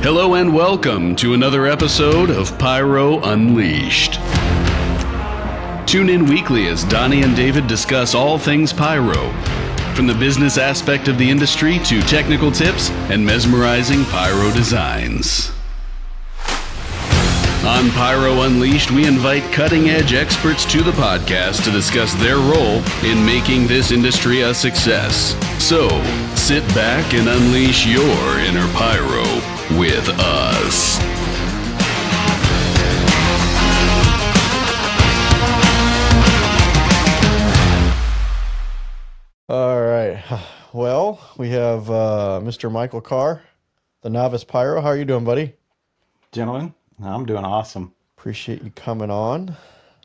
Hello and welcome to another episode of Pyro Unleashed. Tune in weekly as Donnie and David discuss all things pyro, from the business aspect of the industry to technical tips and mesmerizing pyro designs. On Pyro Unleashed, we invite cutting-edge experts to the podcast to discuss their role in making this industry a success. So, sit back and unleash your inner pyro with us. All right. Well, we have Mr. Michael Karr, the Novice Pyro. How are you doing, buddy? Gentlemen, I'm doing awesome. Appreciate you coming on.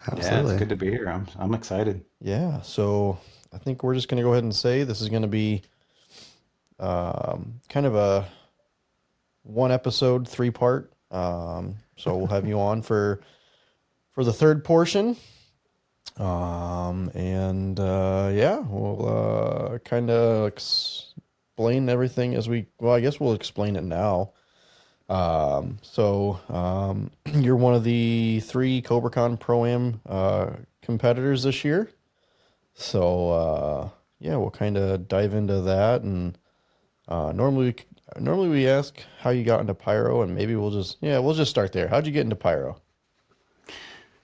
Absolutely. Yeah, it's good to be here. I'm excited. Yeah, so I think we're just going to go ahead and say this is going to be kind of a one episode, 3-part. So we'll have you on for the third portion. Yeah, we'll kind of explain everything as I guess we'll explain it now. You're one of the 3 Cobra Con ProAm competitors this year. So yeah, we'll kind of dive into that, and normally we ask how you got into pyro, and maybe we'll just start there. How'd you get into pyro?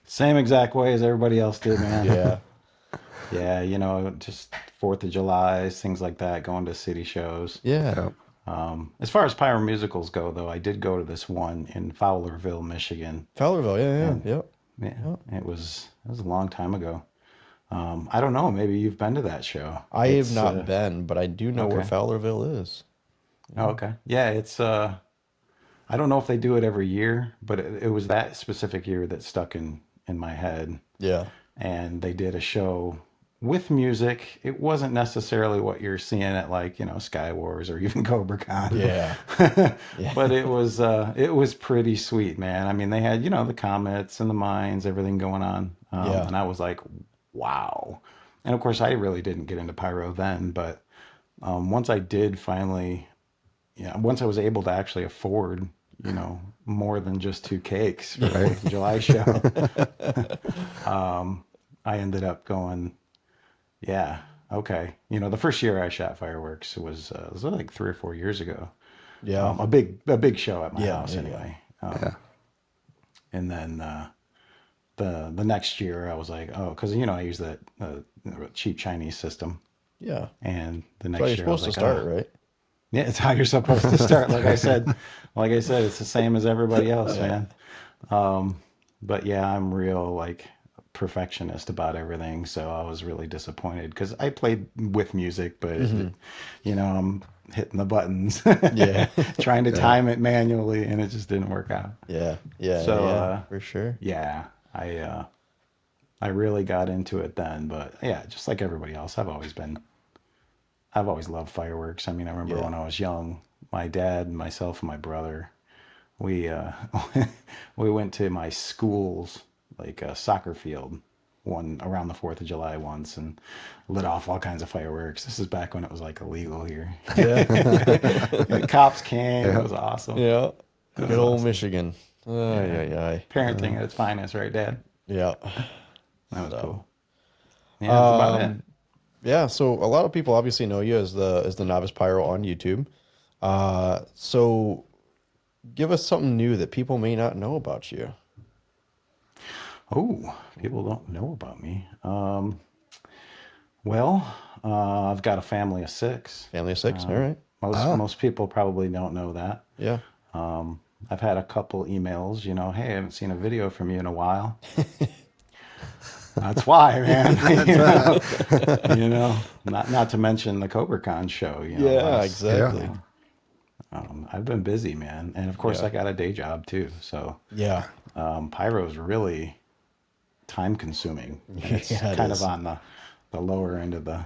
Same exact way as everybody else did, man. Yeah. Yeah, just 4th of July, things like that, going to city shows. Yeah. As far as pyro musicals go, though, I did go to this one in Fowlerville, Michigan. Fowlerville, yeah. It was a long time ago. I don't know, maybe you've been to that show. I have not been, but I do know where Fowlerville is. Oh, okay. Yeah, it's I don't know if they do it every year, but it was that specific year that stuck in my head. Yeah. And they did a show with music. It wasn't necessarily what you're seeing at Sky Wars or even Cobra Con. Yeah. But it was pretty sweet, man. I mean, they had, the comets and the mines, everything going on. And I was like, wow. And of course, I really didn't get into pyro then, but once I did finally, once I was able to actually afford, more than just 2 cakes for the 4th of July show, I ended up going, yeah, okay. The first year I shot fireworks was like 3 or 4 years ago. Yeah. A big show at my house anyway. And then the next year I was like, oh, because I use that cheap Chinese system. Yeah. And the next year you're supposed to start, right? Yeah, it's how you're supposed to start. Like I said, it's the same as everybody else, man. But yeah, I'm real perfectionist about everything, so I was really disappointed because I played with music, but I'm hitting the buttons, trying to time it manually, and it just didn't work out. So for sure. Yeah, I really got into it then, but yeah, just like everybody else, I've always loved fireworks. I mean, I remember when I was young, my dad, myself, and my brother, we we went to my school's soccer field around the 4th of July once and lit off all kinds of fireworks. This is back when it was illegal here. Yeah. The cops came. It was awesome. Yeah. Good old awesome. Michigan. Parenting at its finest, right, Dad? Yeah. That was cool. Yeah, that's about it. Yeah, so a lot of people obviously know you as the Novice Pyro on YouTube. So give us something new that people may not know about you. Oh, people don't know about me. I've got a family of 6. Family of 6, all right. Most people probably don't know that. Yeah. I've had a couple emails, hey, I haven't seen a video from you in a while. That's why, man. Not to mention the Cobra Con show. Yeah, exactly. I've been busy, man, and of course I got a day job too. So pyro is really time consuming. It's kind of on the lower end of the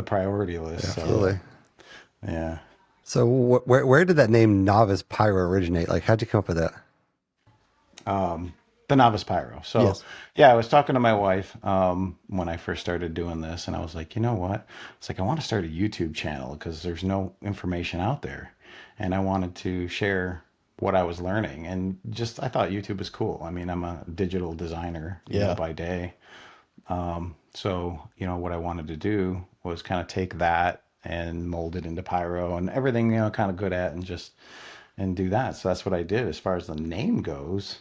priority list. Yeah, absolutely. Yeah. So where did that name Novice Pyro originate? How'd you come up with that? The Novice Pyro. So I was talking to my wife when I first started doing this, and I was like, you know what? It's I want to start a YouTube channel because there's no information out there, and I wanted to share what I was learning, and just I thought YouTube was cool. I mean, I'm a digital designer, you know, by day. So, you know, what I wanted to do was kind of take that and mold it into pyro and everything, you know, kind of good at, and just and do that. So that's what I did. As far as the name goes,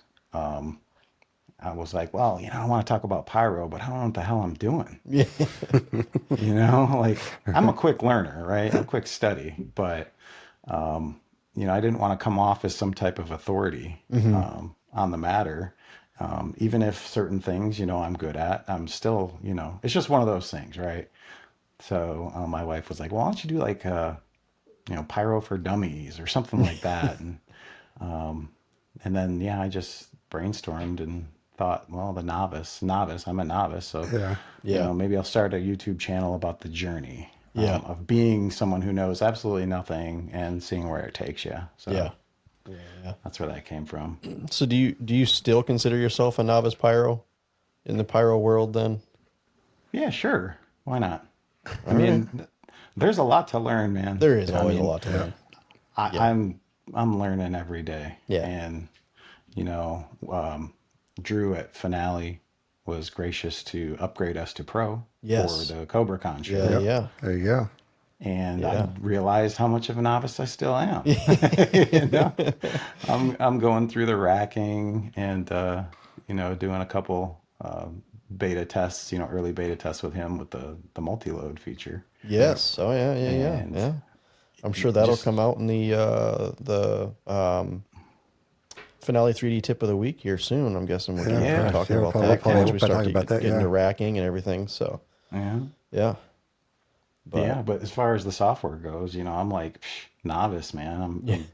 I was like, well, you know, I want to talk about pyro, but I don't know what the hell I'm doing. Yeah. You know, like I'm a quick learner, right? I'm a quick study, but you know, I didn't want to come off as some type of authority on the matter. Even if certain things, you know, I'm good at, I'm still, you know, it's just one of those things, right? So my wife was like, well, why don't you do like, you know, pyro for dummies or something like that? And then, yeah, I just brainstormed and thought, well, the novice, I'm a novice. So, you know, maybe I'll start a YouTube channel about the journey of being someone who knows absolutely nothing and seeing where it takes you. So that's where that came from. So do you still consider yourself a novice pyro in the pyro world then? Yeah, sure. Why not? I mean, there's a lot to learn, man. There is always a lot to learn. I'm learning every day. Yeah. And, you know, Drew at Finale was gracious to upgrade us to pro for the Cobra Con show. Yeah. There you go. And I realized how much of a novice I still am. You know? I'm going through the racking and, you know, doing a couple beta tests, you know, early beta tests with him with the multi-load feature. Yes. Oh yeah. I'm sure that'll come out in the Finale 3D tip of the week here soon. I'm guessing we're going to talk about that once we start getting into racking and everything. So but as far as the software goes, you know, I'm like novice, man.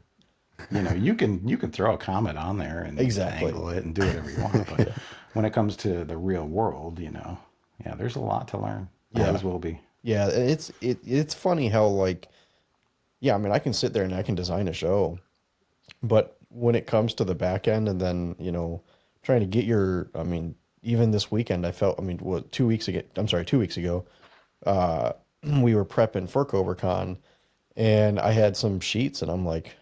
You know, you can throw a Comet on there and angle it and do whatever you want, but when it comes to the real world, you know, there's a lot to learn. Always will be. Yeah, it's funny how like, I mean, I can sit there and I can design a show, but when it comes to the back end and then, you know, trying to get I mean, even this weekend, I felt, I mean, 2 weeks ago, we were prepping for Cobra Con and I had some sheets and I'm like,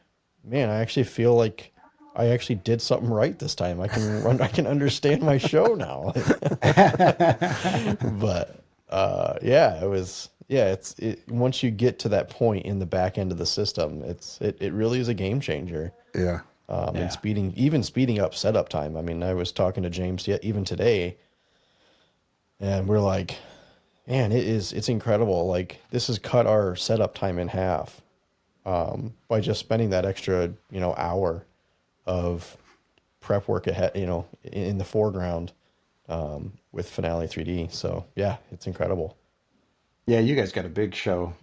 man, I actually feel like I actually did something right this time. I can understand my show now. But once you get to that point in the back end of the system, it really is a game changer. Yeah. And speeding up setup time. I mean, I was talking to James even today, and we're like, man, it's incredible. Like, this has cut our setup time in half by just spending that extra, you know, hour of prep work ahead, you know, in the foreground with Finale 3D. So yeah, it's incredible. Yeah, you guys got a big show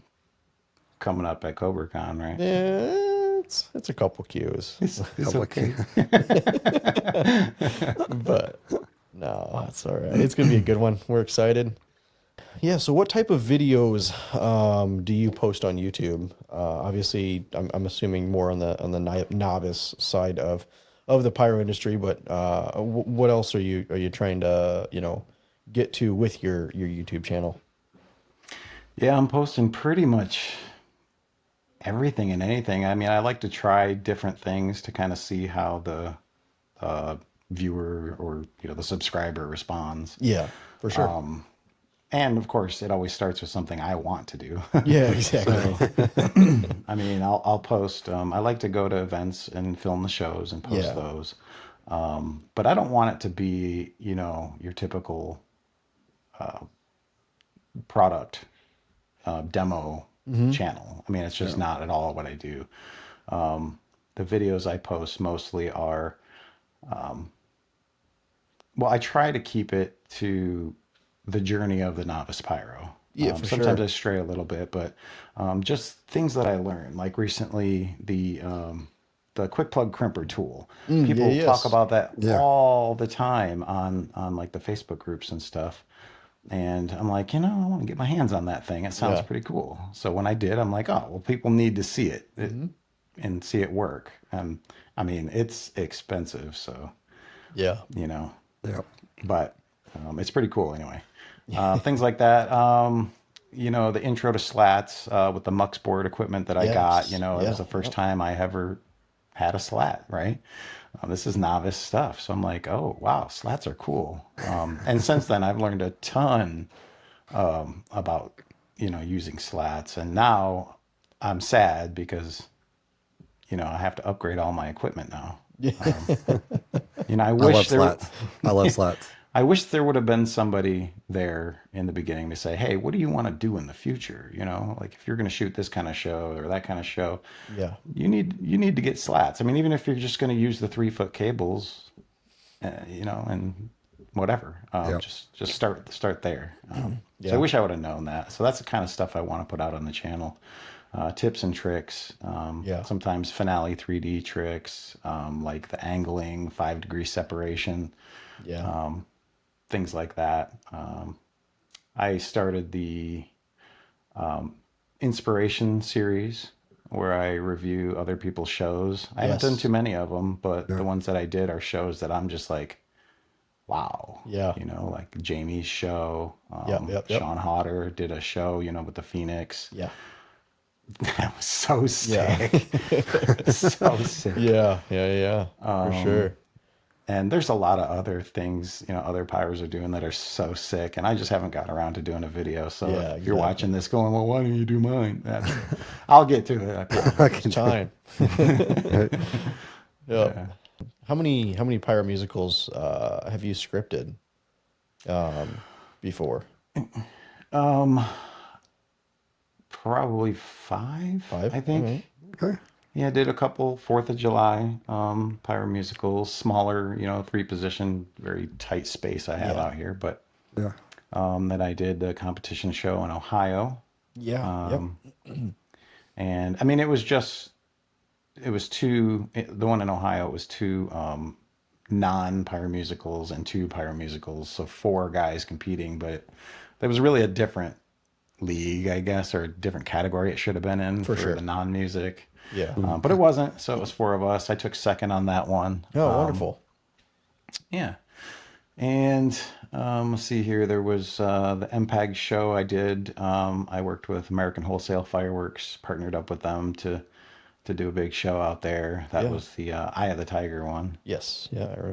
coming up at Cobra Con, right? Yeah, it's a couple cues. It's okay. But no, that's all right. It's gonna be a good one. We're excited. Yeah. So, what type of videos do you post on YouTube? Obviously, I'm assuming more on the novice side of the pyro industry. But what else are you trying to, you know, get to with your YouTube channel? Yeah, I'm posting pretty much everything and anything. I mean, I like to try different things to kind of see how the viewer or, you know, the subscriber responds. Yeah, for sure. And of course, it always starts with something I want to do. Yeah, exactly. I mean, I'll post. I like to go to events and film the shows and post those. But I don't want it to be, you know, your typical product demo channel. I mean, it's just not at all what I do. The videos I post mostly are, well, I try to keep it to the journey of the novice pyro. Yeah, for sometimes sure. I stray a little bit, but just things that I learned. Like recently, the quick plug crimper tool. People talk about that all the time on like the Facebook groups and stuff. And I'm like, you know, I want to get my hands on that thing. It sounds pretty cool. So when I did, I'm like, oh, well, people need to see it and see it work. I mean, it's expensive, so you know, but it's pretty cool anyway. Things like that. You know, the intro to slats with the Mux board equipment that I got. You know, it was the first time I ever had a slat, right? This is novice stuff. So I'm like, oh, wow, slats are cool. And since then, I've learned a ton about, using slats. And now I'm sad because, I have to upgrade all my equipment now. I I wish love slats. I love slats. I wish there would have been somebody there in the beginning to say, hey, what do you want to do in the future? Like if you're going to shoot this kind of show or that kind of show, Yeah. you need to get slats. I mean, even if you're just going to use the 3-foot cables, and whatever, Yep. just start there. So Yeah. I wish I would have known that. So that's the kind of stuff I want to put out on the channel. Tips and tricks, Yeah. sometimes finale 3D tricks, like the angling, 5-degree separation, Yeah. things like that. I started the inspiration series where I review other people's shows. I haven't done Yes. too many of them, but the ones that I did are shows that I'm just like, wow. Yeah. Like Jamie's show. Yep. Sean Hodder did a show, with the Phoenix. Yeah. That was so Yeah. sick. So sick. Yeah. Yeah. For sure. And there's a lot of other things, other pyros are doing that are so sick. And I just haven't gotten around to doing a video. So Yeah, if you're exactly. watching this going, well, why don't you do mine? I'll get to it. I promise. It's time. Yeah. How many pyro musicals have you scripted before? Probably 5, 5, I think. alright. Okay. Yeah, I did a couple 4th of July pyro musicals, smaller, 3-position, very tight space I have Yeah. out here. But Yeah. that I did the competition show in Ohio. Yeah. And I mean, it was the one in Ohio, it was 2 non-pyro musicals and 2 pyro musicals. So 4 guys competing, but there was really a different league, I guess, or a different category it should have been in for sure. the non-music. Yeah. But it wasn't. So it was 4 of us. I took second on that one. Oh, wonderful. Yeah. And let's see here. There was the MPAG show I did. I worked with American Wholesale Fireworks, partnered up with them to do a big show out there. That Yeah. was the Eye of the Tiger one. Yes. Yeah.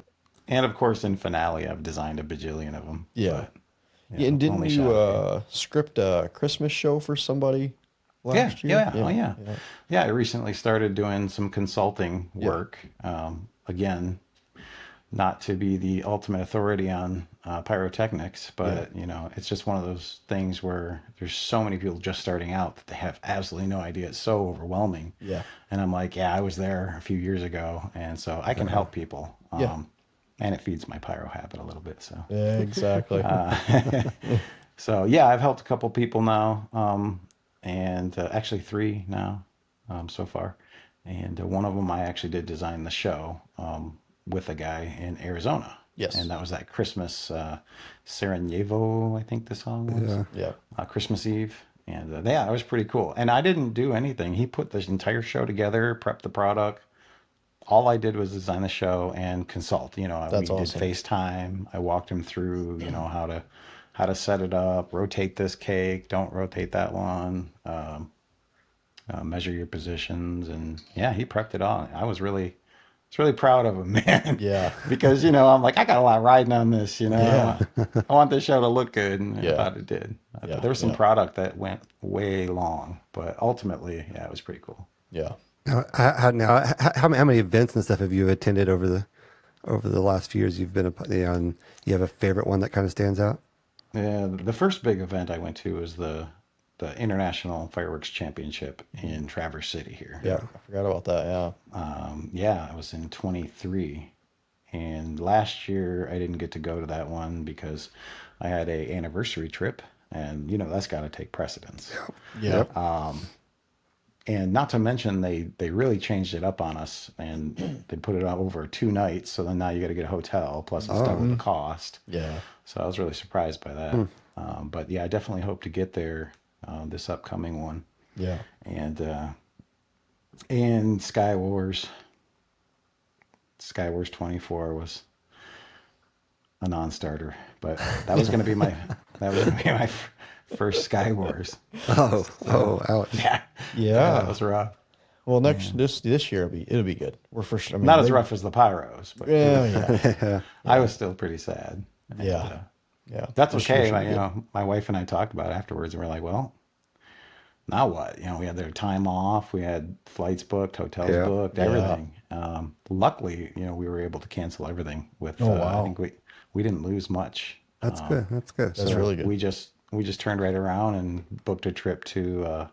And of course, in Finale, I've designed a bajillion of them. Yeah. But, Yeah, and didn't only you shot script a Christmas show for somebody last year? yeah. Oh, yeah. Yeah, I recently started doing some consulting work. Again, not to be the ultimate authority on pyrotechnics, but it's just one of those things where there's so many people just starting out that they have absolutely no idea. It's so overwhelming. Yeah. And I'm like, I was there a few years ago, and so I can help people. Yeah. And it feeds my pyro habit a little bit. So Yeah, exactly. so yeah, I've helped a couple people now, and actually 3 now so far. And one of them I actually did design the show with a guy in Arizona. Yes. And that was that Christmas Sarajevo, I think the song was. Yeah. Christmas Eve. And it was pretty cool. And I didn't do anything. He put this entire show together, prepped the product. All I did was design the show and consult. We That's did awesome. FaceTime. I walked him through, how to set it up, rotate this cake, don't rotate that one, measure your positions, and he prepped it all. I was really proud of him, man. Yeah. Because I'm like, I got a lot riding on this. Yeah. I want this show to look good, and Yeah. I thought it did. I Yeah, thought there was some yeah. product that went way long, but ultimately, it was pretty cool. Yeah. How many events and stuff have you attended over the last few years you've been on? You have a favorite one that kind of stands out? Yeah, the first big event I went to was the International Fireworks Championship in Traverse City here. Yeah. I forgot about that. Yeah. It was in 23. And last year I didn't get to go to that one because I had a anniversary trip, and that's got to take precedence. Yeah. And not to mention they really changed it up on us, and they put it on over 2 nights. So then now you got to get a hotel, plus it's double the cost. Yeah. So I was really surprised by that. But yeah, I definitely hope to get there this upcoming one. Yeah. And Sky Wars 24 was a non-starter, but that was going to be my first Sky Wars. Oh, ouch. Yeah, Yeah. that was rough. Well, this year it'll be good. We're for sure. I mean, Not as rough as the Pyros, but Yeah. I was still pretty sad. And, Yeah. that's This okay. should be good. My wife and I talked about it afterwards, and we're like, well, now what? We had their time off, we had flights booked, hotels Yeah. booked, Yeah. everything. Luckily, we were able to cancel everything with. Oh, wow. I think we didn't lose much. That's good. That's good. That's really good. We just turned right around and booked a trip to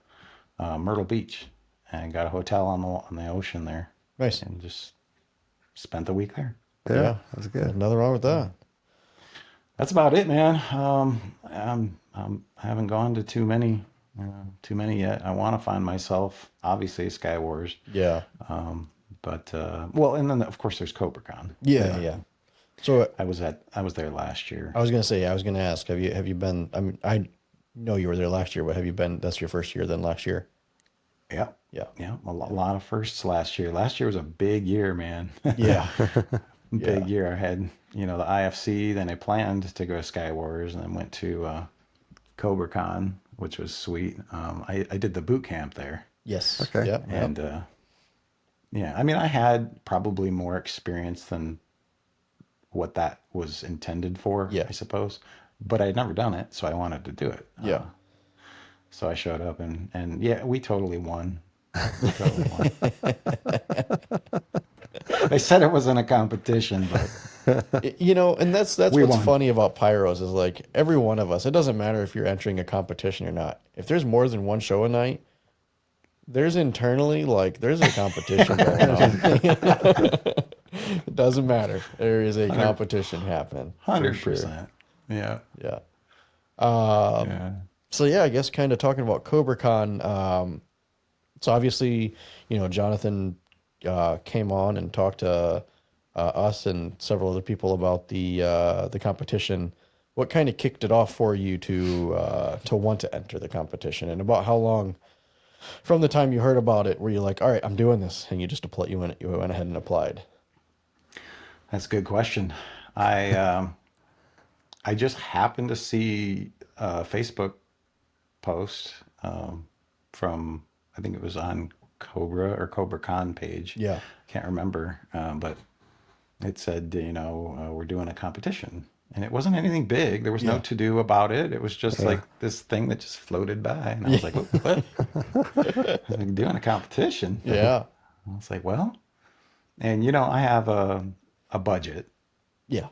Myrtle Beach and got a hotel on the ocean there. Nice. And just spent the week there. Yeah, that's good. Nothing wrong with that. That's about it, man. I haven't gone to too many yet. I want to find myself, obviously, Sky Wars. Yeah. Well, and then of course there's Cobra Con. Yeah. So I was there last year. I was gonna say, I was gonna ask, have you been? I mean, I know you were there last year, but have you been? That's your first year then last year. Yeah. Yeah. A lot of firsts last year. Last year was a big year, man. Yeah. Big year. I had, the IFC, then I planned to go to Sky Wars, and then went to Cobra Con, which was sweet. I did the boot camp there. Yes. Okay. Yeah. And I mean, I had probably more experience than what that was intended for, Yeah. I suppose. But I'd never done it, so I wanted to do it. Yeah. So I showed up, and yeah, we totally won. We totally won. They said it wasn't a competition, but And that's We what's won. funny about Pyros is like every one of us. It doesn't matter if you're entering a competition or not. If there's more than one show a night, there's internally there's a competition going on. It doesn't matter. There is a competition happening. for 100%. sure. Yeah. Yeah. Yeah. So yeah, I guess kind of talking about Cobra Con. So obviously, Jonathan came on and talked to us and several other people about the competition. What kind of kicked it off for you to want to enter the competition, and about how long from the time you heard about it were you like, all right, I'm doing this, and you went ahead and applied? That's a good question. I just happened to see a Facebook post from, I think it was on Cobra Con page. Yeah. Can't remember, but it said, we're doing a competition, and it wasn't anything big. There was no to do about it. It was just like this thing that just floated by, and I was like, what? I was like, doing a competition? Yeah. I was like, well, and I have a budget Yeah.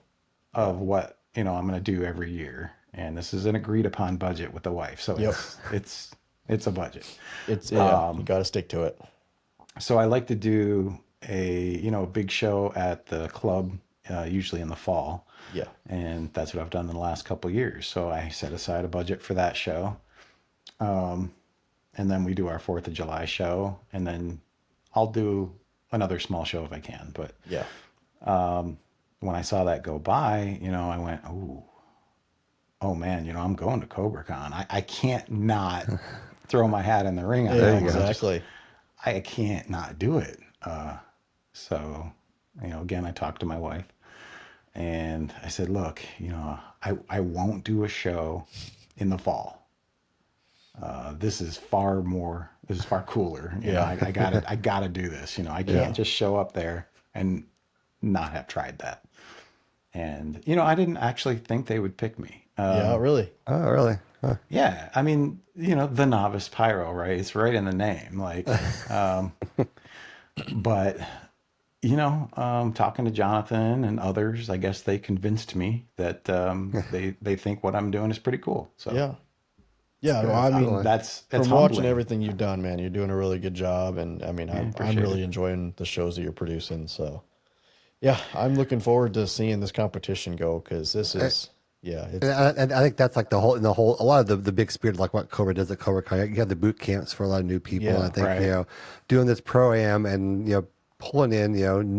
of what I'm going to do every year, and this is an agreed upon budget with the wife, so Yep. it's a budget. You got to stick to it. So I like to do a big show at the club, usually in the fall. Yeah. And that's what I've done in the last couple of years. So I set aside a budget for that show, and then we do our 4th of July show, and then I'll do another small show if I can. But Yeah. when I saw that go by, I went, oh man, I'm going to Cobra Con. I can't not throw my hat in the ring. Yeah, exactly. I can't not do it. So, again, I talked to my wife, and I said, look, I won't do a show in the fall. This is far cooler. I gotta do this. I can't just show up there and not have tried that. And, I didn't actually think they would pick me. Yeah, really. Oh, really? Huh. Yeah. I mean, the novice pyro, right? It's right in the name. Like, but, talking to Jonathan and others, I guess they convinced me that they think what I'm doing is pretty cool. So Yeah. Yeah, well, I mean, that's from humbling. watching everything you've done, man, you're doing a really good job, and I mean, I'm appreciate really enjoying the shows that you're producing. So, yeah, I'm looking forward to seeing this competition go, because this is, And I think that's like a lot of the big spirit, like what Cobra does at Cobra Con. You have the boot camps for a lot of new people. Yeah, and I think, right. Doing this pro-am and, pulling in,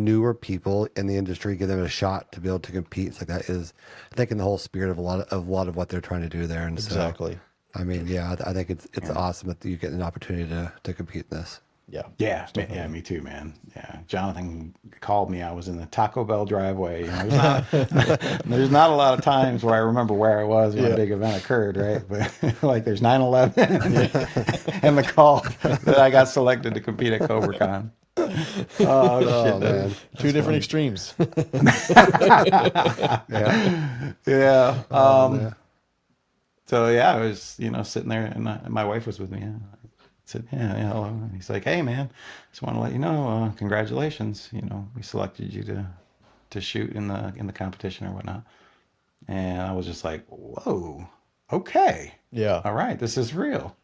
newer people in the industry, give them a shot to be able to compete. It's like that is, I think, in the whole spirit of a lot of what they're trying to do there. And exactly. So, I mean, I think it's awesome that you get an opportunity to compete in this. Yeah, yeah, me too, man. Yeah, Jonathan called me. I was in the Taco Bell driveway. There's not a lot of times where I remember where I was when a big event occurred, right? But like there's 9/11 and the call that I got selected to compete at Cobra Con. Oh shit, man. Two different extremes. Yeah. Oh, man. So yeah, I was sitting there, and my wife was with me. Yeah. I said, yeah, hello. And he's like, hey man, just want to let you know, congratulations. We selected you to shoot in the competition or whatnot. And I was just like, whoa, okay, Yeah. all right, this is real.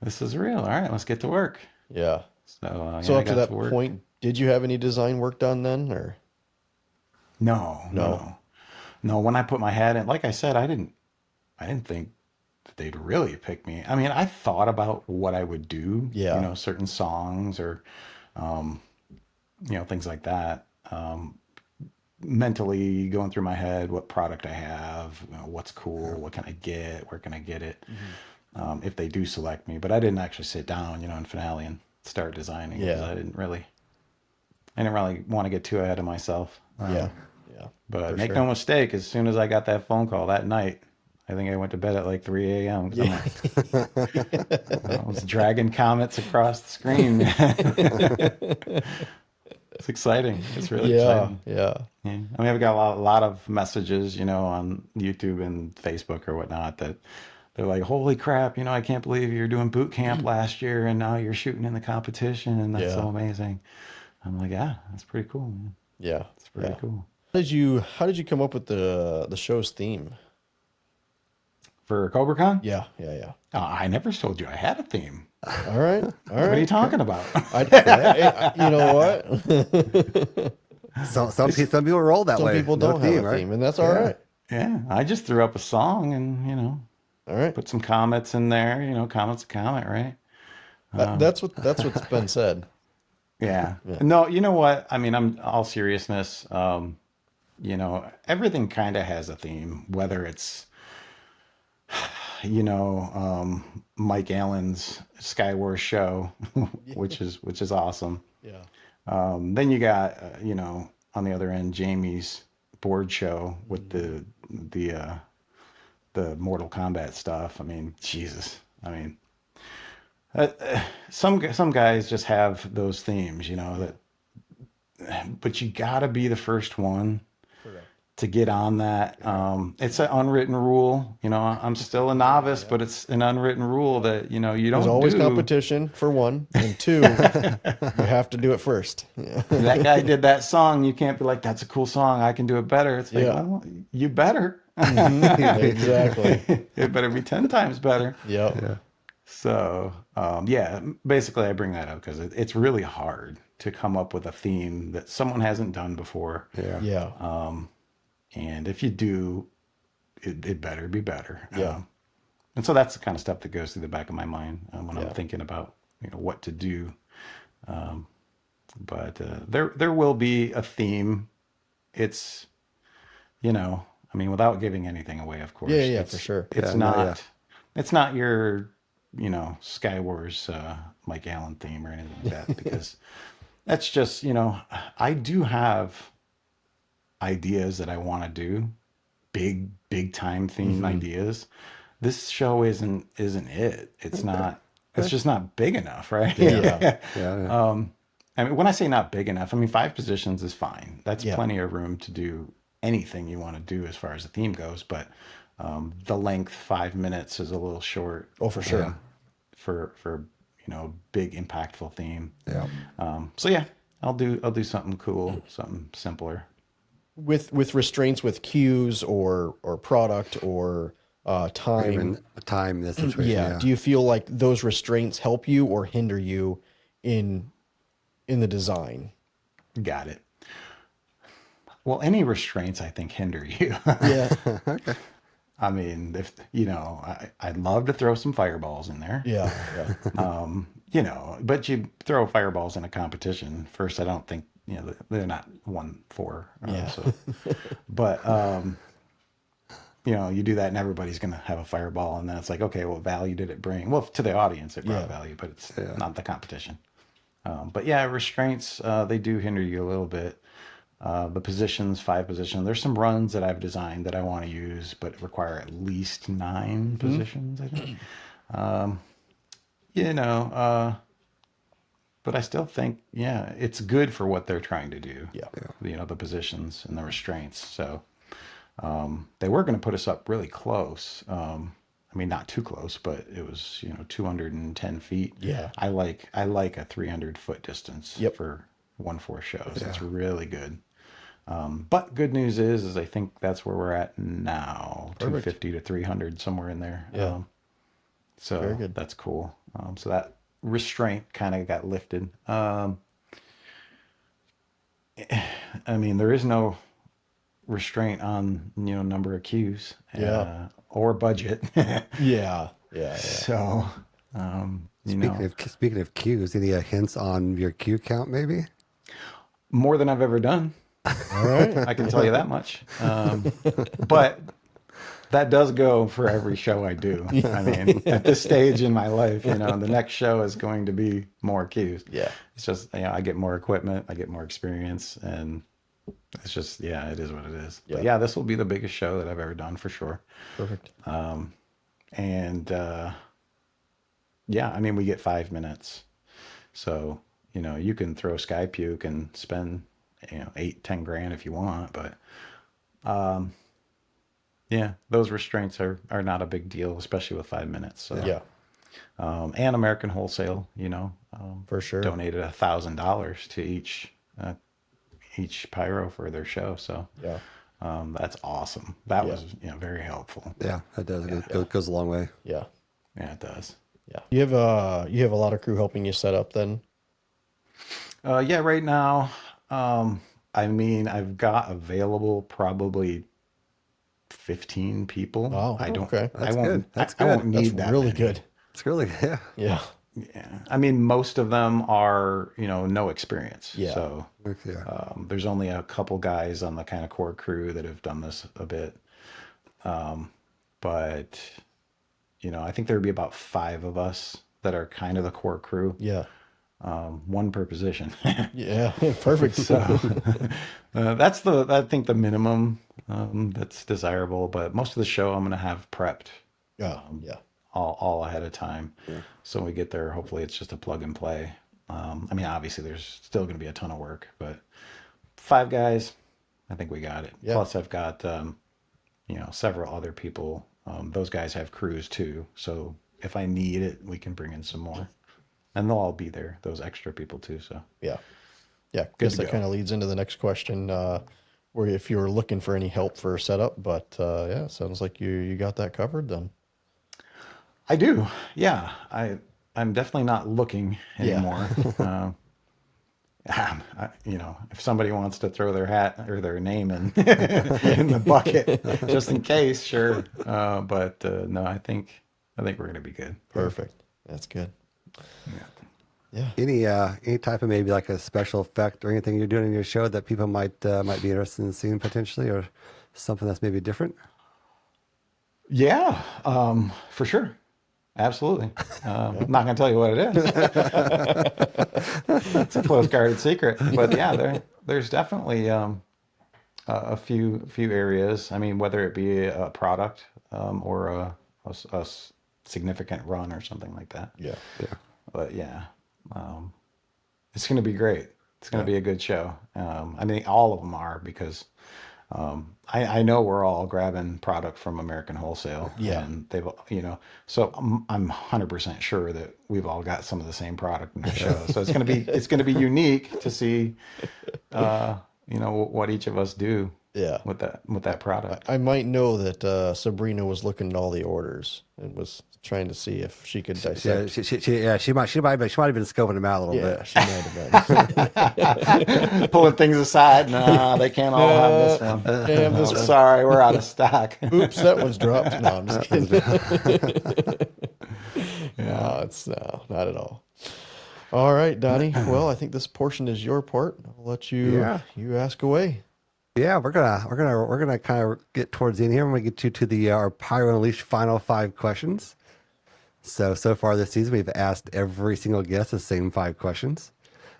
This is real. All right, let's get to work. Yeah. So So I up to got that work. point, did you have any design work done then, or? No. When I put my hat in, like I said, I didn't think that they'd really pick me. I mean, I thought about what I would do, Yeah. certain songs or, things like that. Mentally going through my head, what product I have, what's cool, what can I get, where can I get it, if they do select me. But I didn't actually sit down, in finale and start designing. Because Yeah. I didn't really want to get too ahead of myself. Yeah. But For make sure. no mistake, as soon as I got that phone call that night, I think I went to bed at like 3 a.m. 'cause I was dragging comments across the screen, man. It's exciting. It's really exciting. Yeah. Yeah. I mean, I've got a lot of messages, on YouTube and Facebook or whatnot that they're like, holy crap, I can't believe you're doing boot camp last year and now you're shooting in the competition and that's so amazing. I'm like, yeah, that's pretty cool, man. Yeah. It's pretty cool. How did you come up with the show's theme? For Cobra Con? Yeah. I never told you I had a theme. All right. What are you talking about? You know what? Some people roll that Some way. people No don't have a right? theme, and that's all right. Yeah, I just threw up a song and, All right. put some comments in there, comment's a comment, right? That's what's been said. Yeah. No, you know what? I mean, I'm all seriousness. Everything kind of has a theme, whether it's, Mike Allen's Skywars show, which is awesome. Yeah. Then you got, on the other end, Jamie's board show with the Mortal Kombat stuff. I mean, Jesus. I mean, some guys just have those themes, but you gotta be the first one to get on that. It's an unwritten rule, I'm still a novice, but it's an unwritten rule that, you don't There's always competition for one, and two, you have to do it first. Yeah. That guy did that song. You can't be like, that's a cool song, I can do it better. It's like, Yeah. well, you better. Exactly. It better be 10 times better. Yep. Yeah. So, basically I bring that up because it's really hard to come up with a theme that someone hasn't done before. Yeah. And if you do, it better be better. Yeah. And so that's the kind of stuff that goes through the back of my mind when I'm Yeah. thinking about, what to do. But there will be a theme. It's, I mean, without giving anything away, of course. Yeah, it's, for sure. It's it's not your, Skywars Mike Allen theme or anything like that, because that's just, I do have ideas that I want to do, big time theme ideas. This show isn't it. It's not. It's just not big enough, right? Yeah. I mean, when I say not big enough, I mean 5 positions is fine. That's Yeah. plenty of room to do anything you want to do as far as the theme goes. But the length, 5 minutes, is a little short. Oh, for sure. For big impactful theme. Yeah. So yeah, I'll do something cool, something simpler. With restraints with cues or product or time. Even time in this situation. Yeah. Do you feel like those restraints help you or hinder you in the design? Got it. Well, any restraints I think hinder you. Yeah. I mean, if I'd love to throw some fireballs in there. Yeah. But you throw fireballs in a competition. First, I don't think they're not 1-4. Yeah. But you do that and everybody's going to have a fireball, and then it's like, okay, what value did it bring? Well, to the audience, it brought value, but it's not the competition. But yeah, restraints, they do hinder you a little bit. The positions, 5 positions. There's some runs that I've designed that I want to use, but require at least 9 positions, I think. You know, but I still think, yeah, it's good for what they're trying to do. Yeah. You know, the positions and the restraints. So they were going to put us up really close. I mean, not too close, but it was, you know, 210 feet. Yeah. I like a 300-foot distance for 1/4 shows. It's really good. But good news is I think that's where we're at now. Perfect. 250 to 300, somewhere in there. Yeah. So Very good. that's cool. So that restraint kind of got lifted. I mean, there is no restraint on, you know, number of cues or budget. Yeah. So, you know, Speaking of cues, any hints on your cue count, maybe? more than I've ever done. All right. I can tell you that much. But that does go for every show I do. I mean, at this stage in my life, you know, the next show is going to be more cues. Yeah. It's just, you know, I get more equipment, I get more experience, and it's just, yeah, it is what it is. Yeah. But yeah, this will be the biggest show that I've ever done for sure. Perfect. And yeah, I mean, we get 5 minutes. So, you know, you can throw Sky Puke and spend, you know, 8-10 grand if you want, but yeah, those restraints are not a big deal, especially with 5 minutes. So Yeah. And American Wholesale, you know, For sure. donated $1,000 to each pyro for their show. So Yeah. that's awesome. That was, you know, very helpful. Yeah, that does. It goes a long way. Yeah. Yeah, it does. Yeah. You have a lot of crew helping you set up then? Yeah, right now, I mean, I've got available probably 15 people. Oh, I don't. okay. I won't. good. That's I won't good. need That's that really many. good. It's really, yeah. Yeah. Yeah, I mean, most of them are, you know, no experience. Yeah. So Yeah. there's only a couple guys on the kind of core crew that have done this a bit. But you know, I think there'd be about 5 of us that are kind of the core crew. Yeah. 1 per position. Yeah. Perfect. So that's I think the minimum that's desirable. But most of the show I'm going to have prepped Yeah. Yeah. all ahead of time. Yeah. So when we get there, hopefully it's just a plug and play. I mean, obviously there's still going to be a ton of work, but 5 guys, I think we got it. Yeah. Plus I've got, you know, several other people. Those guys have crews too. So if I need it, we can bring in some more. And they'll all be there, those extra people too. So Yeah. Yeah. Good Guess to that go. kind of leads into the next question, where if you were looking for any help for setup, but yeah, it sounds like you got that covered then. I do. Yeah. I'm definitely not looking Yeah. anymore. You know, if somebody wants to throw their hat or their name in in the bucket, just in case, sure. But no, I think we're gonna be good. Perfect. That's good. Yeah. Any type of maybe like a special effect or anything you're doing in your show that people might be interested in seeing potentially, or something that's maybe different? Yeah, for sure. Absolutely. I'm not going to tell you what it is. It's a close guarded secret. But yeah, there's definitely a few areas. I mean, whether it be a product or a significant run or something like that. Yeah. Yeah. But yeah, it's going to be great. It's going to be a good show. I mean, all of them are, because I know we're all grabbing product from American Wholesale. Yeah. And they've, you know, so I'm 100% sure that we've all got some of the same product in the show. So it's going to be unique to see, you know, what each of us do. Yeah. With that product. I might know that Sabrina was looking at all the orders and was trying to see if she could dissect. She might have been scoping them out a little Yeah, bit. she might have been. Pulling things aside. Nah, they can't all have this one. Damn, this Oh, one. sorry, we're out of stock. Oops, that one's dropped. No, I'm just kidding. No, it's not at all. All right, Donnie. Well, I think this portion is your part. I'll let you ask away. Yeah, we're gonna kind of get towards the end here. I'm gonna get you to the our Pyro Unleashed final 5 questions. So far this season, we've asked every single guest the same 5 questions.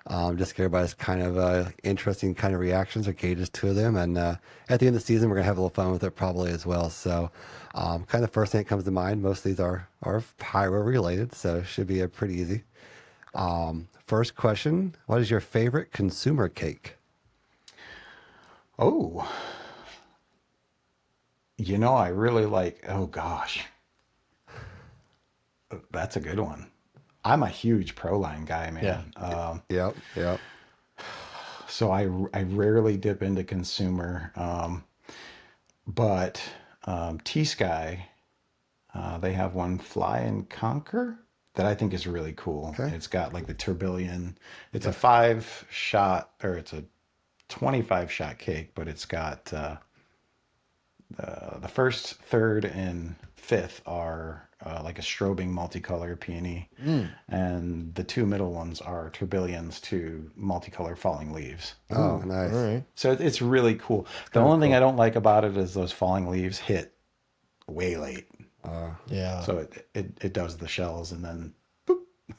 Just to get everybody's kind of interesting kind of reactions or gauges to them. And at the end of the season, we're going to have a little fun with it probably as well. So kind of first thing that comes to mind, most of these are pyro related, so it should be pretty easy. First question, what is your favorite consumer cake? Oh, I really like, oh gosh, that's a good one. I'm a huge ProLine guy, man. Yep. So I rarely dip into consumer, but T-Sky, they have one Fly and Conquer that I think is really cool. Okay. It's got like the tourbillon. It's a 5-shot, or it's a 25-shot cake, but it's got the first, third, and fifth are like a strobing multicolor peony, and the 2 middle ones are tourbillons to multicolor falling leaves. Oh, nice. All right. So it's really cool. The only thing I don't like about it is those falling leaves hit way late. Yeah. So it does the shells and then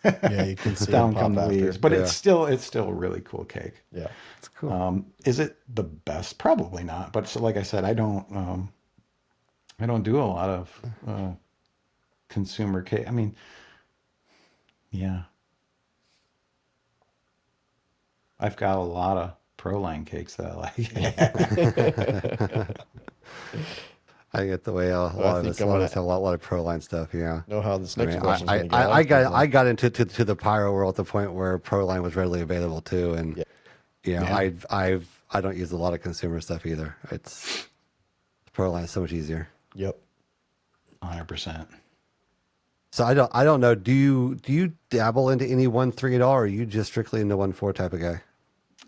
Yeah, you can see down it come pop the after. leaves. But it's still a really cool cake. Yeah. It's cool. Is it the best? Probably not. But so, like I said, I don't do a lot of consumer cake. I mean, yeah, I've got a lot of ProLine cakes that I like. I get the way a lot of us have a lot of ProLine stuff. Yeah. Know how this next I question mean, I got into to the pyro world at the point where ProLine was readily available too, and I don't use a lot of consumer stuff either. It's ProLine is so much easier. Yep. 100%. So I don't know. Do you dabble into any 1.3 at all, or are you just strictly into 1.4 type of guy?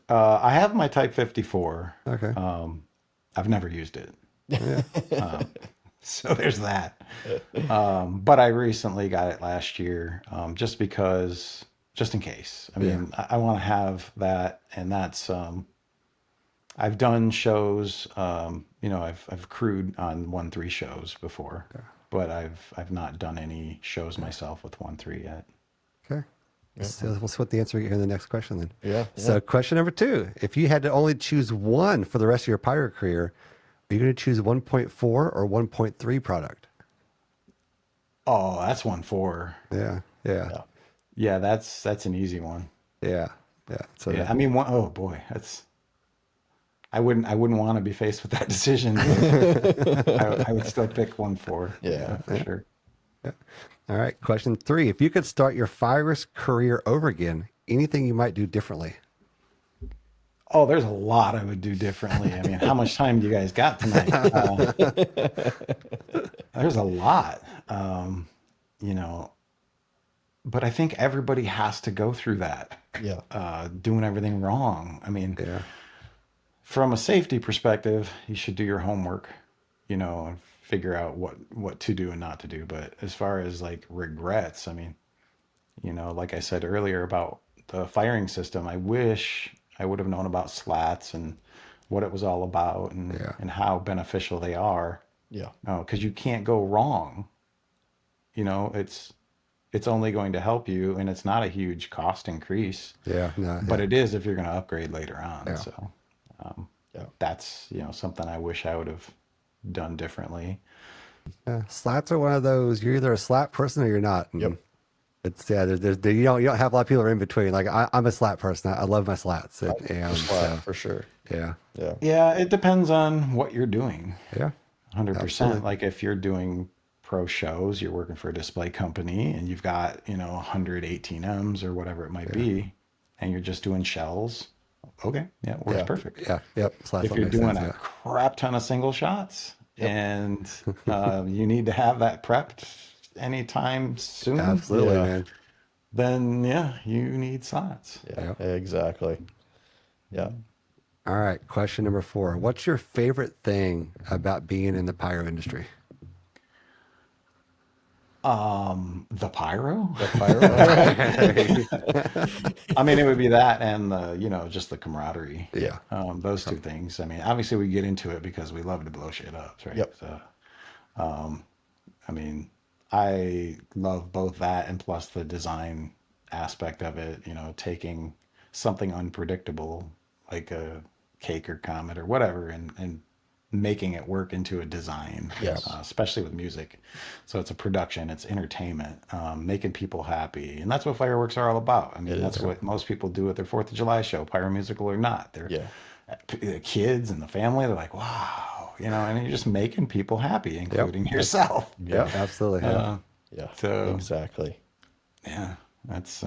I have my Type 54. Okay. I've never used it. So there's that. But I recently got it last year, just in case. I mean, I want to have that, and that's I've done shows. I've crewed on 1.3 shows before, but I've not done any shows myself with 1.3 yet. Okay. So we'll see what the answer we get here in the next question then. Yeah. So question number 2: if you had to only choose one for the rest of your pyro career, are you going to choose 1.4 or 1.3 product? Oh, that's 1.4. Yeah. That's an easy one. Yeah. So I mean, oh boy, I wouldn't want to be faced with that decision. I would still pick 1.4. Yeah, for sure. Yeah. All right. Question 3: if you could start your Fires career over again, anything you might do differently? Oh, there's a lot I would do differently. I mean, how much time do you guys got tonight? There's a lot, but I think everybody has to go through that. Yeah. Doing everything wrong. I mean, from a safety perspective, you should do your homework, and figure out what to do and not to do. But as far as like regrets, I mean, like I said earlier about the firing system, I wish I would have known about slats and what it was all about and how beneficial they are. Yeah. Because you can't go wrong. It's only going to help you, and it's not a huge cost increase. But it is if you're going to upgrade later on. So that's something I wish I would have done differently. Slats are one of those. You're either a slat person or you're not. And Yep. It's you don't have a lot of people in between. Like I'm a slat person. I love my slats. For sure. Yeah. It depends on what you're doing. 100%. Absolutely. Like if you're doing pro shows, you're working for a display company and you've got 118 M's or whatever it might be, and you're just doing shells. Okay, it works perfect. Slats If you're doing a crap ton of single shots and you need to have that prepped anytime soon, absolutely, man. Then you need slots. Exactly. Yeah. All right, question number 4: what's your favorite thing about being in the pyro industry? The pyro. The pyro. I mean, it would be that and the just the camaraderie. Yeah. Those two things. I mean, obviously we get into it because we love to blow shit up, right? Yep. So, I mean, I love both that and plus the design aspect of it, taking something unpredictable, like a cake or comet or whatever, and making it work into a design, Yes. especially with music. So it's a production, it's entertainment, making people happy. And that's what fireworks are all about. I mean, that's what most people do at their 4th of July show, pyromusical or not. They're the kids and the family, they're like, wow, you know, and you're just making people happy, including yourself. Yeah, absolutely. Yeah. So Exactly. yeah, that's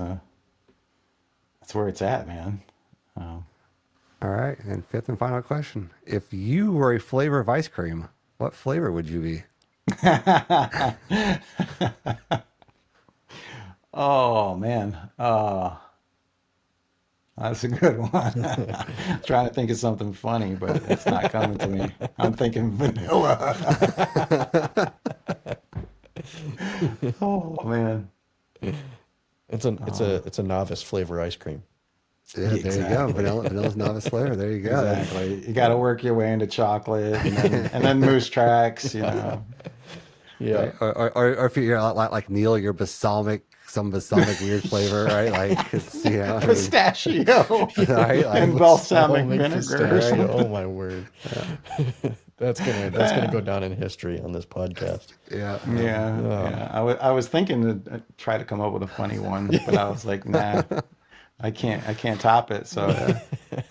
where it's at, man. All right, and fifth and final question: if you were a flavor of ice cream, what flavor would you be? Oh man, that's a good one. Trying to think of something funny, but it's not coming to me. I'm thinking vanilla. Oh man. It's a novice flavor ice cream. Yeah, there you go. Vanilla's novice flavor. There you go. Exactly. You got to work your way into chocolate, and then moose tracks. You know. Yeah. Right? Or if you're like Neil, you're some balsamic weird flavor, right? Like it's, you know, Pistachio right? Like, and balsamic Balsamic vinegar. pistachio. Oh my word. That's gonna go down in history on this podcast. yeah. Yeah. I was thinking to try to come up with a funny one, but I was like, nah, I can't top it. So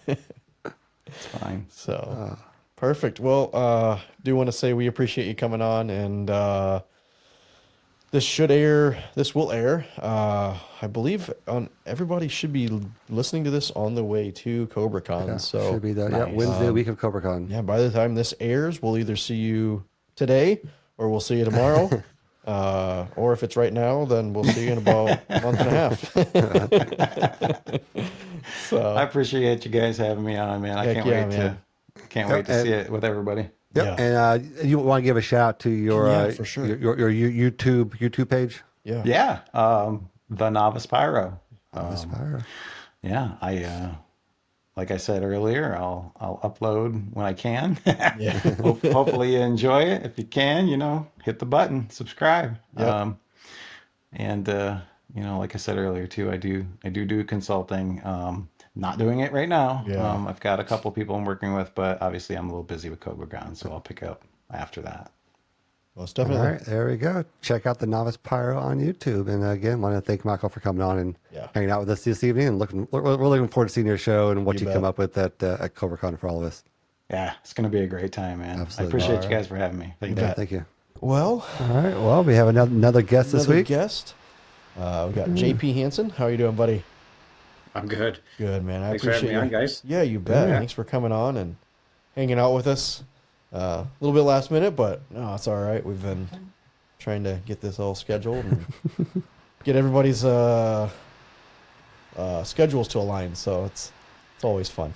it's fine. So perfect. Well, do want to say we appreciate you coming on, and this will air. I believe everybody should be listening to this on the way to Cobra Con. Yeah, so should be that. nice. Yeah, Wednesday week of Cobra Con. yeah, by the time this airs, we'll either see you today or we'll see you tomorrow. Or if it's right now, then we'll see you in about a month and a half. So I appreciate you guys having me on, man. I Heck can't yeah, wait man. to see it with everybody. Yep. Yeah. And you want to give a shout out to your Yeah, for sure. your YouTube page? yeah. Yeah, the Novice Pyro. Aspire. Yeah, like I said earlier, I'll upload when I can. Yeah. Hopefully you enjoy it. If you can, hit the button, subscribe. Yep. And like I said earlier too, I do consulting. Not doing it right now. Yeah. I've got a couple people I'm working with, but obviously I'm a little busy with Cobra Con, so I'll pick up after that. Most All definitely. right, there we go. Check out the Novice Pyro on YouTube. And again, want to thank Michael for coming on and hanging out with us this evening. And we're looking forward to seeing your show and what You you come bet. up with at Cobra Con for all of us. Yeah, it's going to be a great time, man. Absolutely. I appreciate All you right. guys for having me. Thank you. Yeah, thank you. Well, All right. Well, we have another guest this another week. guest. We got JP Hansen. How are you doing, buddy? I'm good. Good, man. I Thanks for appreciate having me you. on, guys. Yeah, you bet. Yeah. Thanks for coming on and hanging out with us. A little bit last minute, but no, it's all right. We've been trying to get this all scheduled and get everybody's schedules to align. So it's always fun.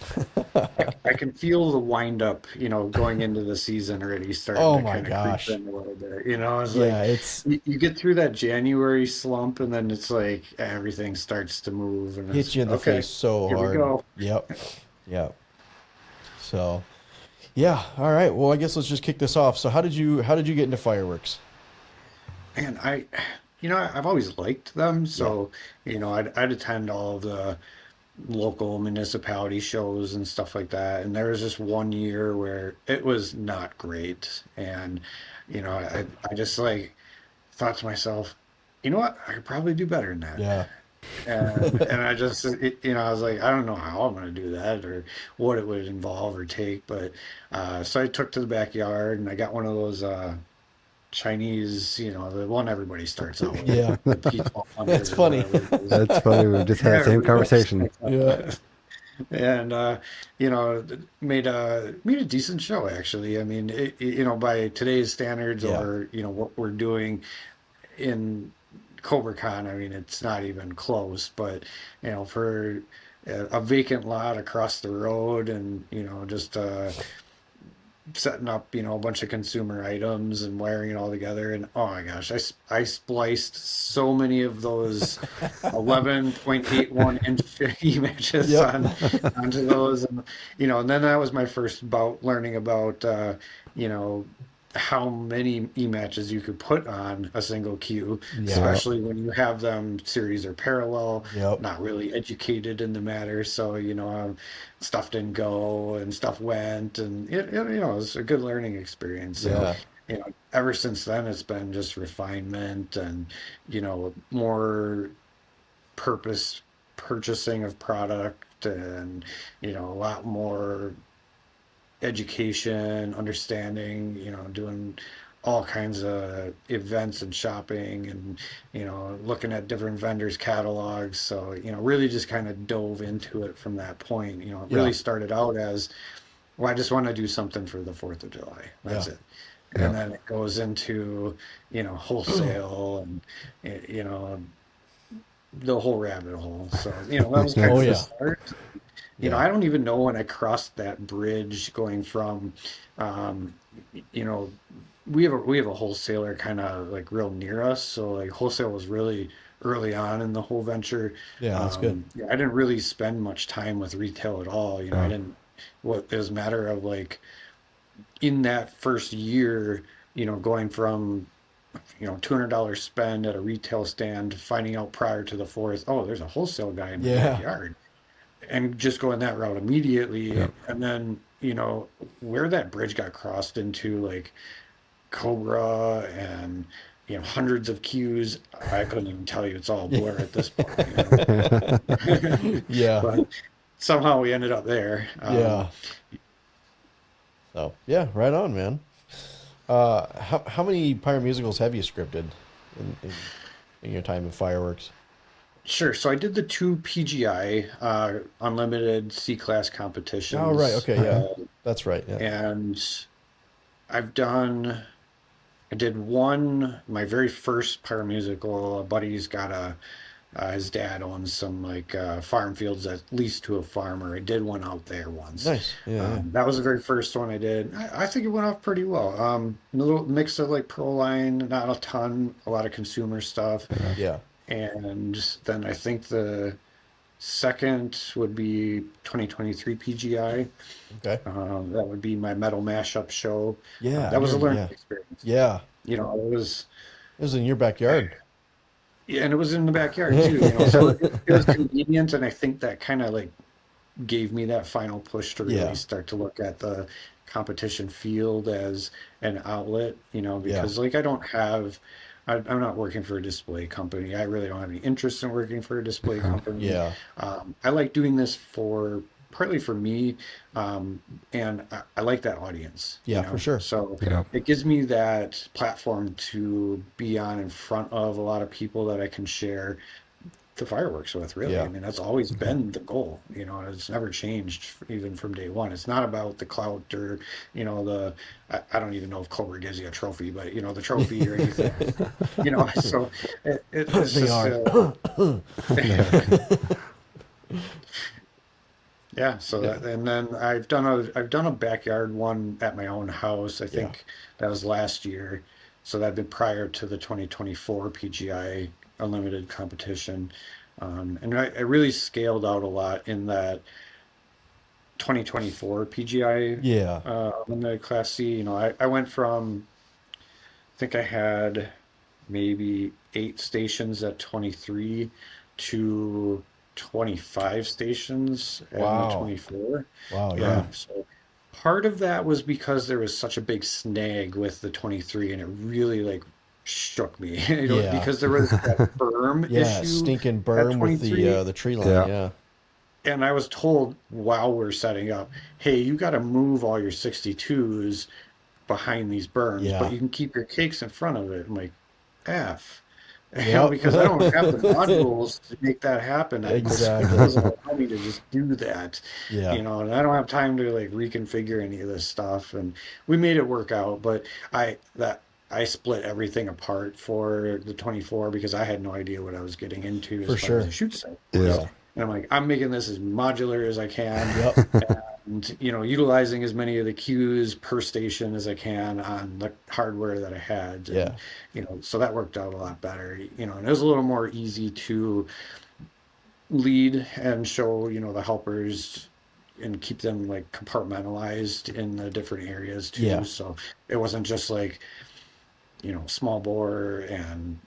I can feel the wind up, going into the season already starting Oh to my kind of gosh. creep in a little bit. It's Yeah, like it's you get through that January slump and then it's like everything starts to move and hits it's you in the okay, face so here we hard. go. Yep. So, yeah. All right. Well, I guess let's just kick this off. So, how did you get into fireworks? And I've always liked them. So, I'd attend all of the local municipality shows and stuff like that. And there was just one year where it was not great. And, I just thought to myself, you know what? I could probably do better than that. Yeah. And I just, I was like, I don't know how I'm going to do that or what it would involve or take. But so I took to the backyard and I got one of those Chinese, the one everybody starts out with. Yeah. The peaceful That's hunter or funny. whatever it is. That's funny. We just had the same conversation. Yeah. And made a decent show actually. I mean, by today's standards Yeah. or what we're doing in Cobra Con, I mean, it's not even close. But for a vacant lot across the road, and just setting up a bunch of consumer items and wiring it all together, and oh my gosh, I spliced so many of those 11.81 inch images Yep. onto those, and and then that was my first bout learning about how many e-matches you could put on a single queue, Yeah. especially when you have them series or parallel, Yep. not really educated in the matter. So, stuff didn't go and stuff went, and it was a good learning experience. So, Yeah. ever since then, it's been just refinement and, more purpose purchasing of product and, a lot more education, understanding, doing all kinds of events and shopping and, looking at different vendors' catalogs. So, really just kind of dove into it from that point. It Yeah. really started out as, well, I just want to do something for the 4th of July. That's Yeah. it. And then it goes into, wholesale and, the whole rabbit hole. So, that was kind Oh, of the yeah. start. Yeah. I don't even know when I crossed that bridge going from, you know, we have a wholesaler kind of like real near us, so like wholesale was really early on in the whole venture. Yeah, that's good. Yeah, I didn't really spend much time with retail at all. I Yeah. didn't. What it was a matter of like in that first year, going from $200 spend at a retail stand, finding out prior to the 4th, oh, there's a wholesale guy in my Yeah. backyard, and just going that route immediately. Yeah. And then, where that bridge got crossed into like Cobra and, hundreds of queues, I couldn't even tell you. It's all a blur at this point. Yeah. But somehow we ended up there. Yeah. So yeah, right on, man. How many pyro musicals have you scripted in your time in fireworks? Sure. So I did the 2 PGI unlimited C-class competitions. Oh, right. Okay. Yeah. That's right. Yeah. And I did one, my very first pyro musical. A buddy's got his dad owns some like farm fields that lease to a farmer. I did one out there once. Nice. Yeah. That was the very first one I did. I think it went off pretty well. A little mix of like pro line, not a ton, a lot of consumer stuff. Yeah. And then I think the second would be 2023 PGI. Okay. That would be my metal mashup show. Yeah. That was a learning Yeah. experience. Yeah. It was, It was in your backyard. yeah, and it was in the backyard too. So it was convenient, and I think that kind of like gave me that final push to really Yeah. start to look at the competition field as an outlet. Because like I'm not working for a display company. I really don't have any interest in working for a display company. Yeah. I like doing this partly for me, and I like that audience. Yeah, for sure. So Yeah. it gives me that platform to be on in front of a lot of people that I can share the fireworks with, really. Yeah. I mean, that's always been the goal, and it's never changed even from day one. It's not about the clout or, I don't even know if Cobra gives you a trophy, but, the trophy or anything, so it's They just, are. yeah. So that, and then I've done a backyard one at my own house. I think that was last year. So that'd been prior to the 2024 PGI Unlimited competition. And I really scaled out a lot in that 2024 PGI Yeah. Unlimited Class C. I went from, I think I had maybe 8 stations at 23 to 25 stations at Wow. 24. Wow. Yeah. Yeah. So part of that was because there was such a big snag with the 23, and it really like shook me, Yeah. because there was that berm Yeah. issue Stinking at berm with 23. the tree line. Yeah. Yeah. And I was told while we're setting up, hey, you got to move all your 62s behind these berms, Yeah. but you can keep your cakes in front of it. I'm like, F. Yep. Because I don't have the modules to make that happen. Exactly. It doesn't allow me to just do that. Yeah. And I don't have time to like reconfigure any of this stuff. And we made it work out, but I split everything apart for the 24 because I had no idea what I was getting into For as far sure. as a shoot site. Yeah. And I'm like, I'm making this as modular as I can. Yep. And utilizing as many of the cues per station as I can on the hardware that I had. And, Yeah. so that worked out a lot better. And it was a little more easy to lead and show the helpers and keep them like compartmentalized in the different areas too. Yeah. So it wasn't just like, small bore and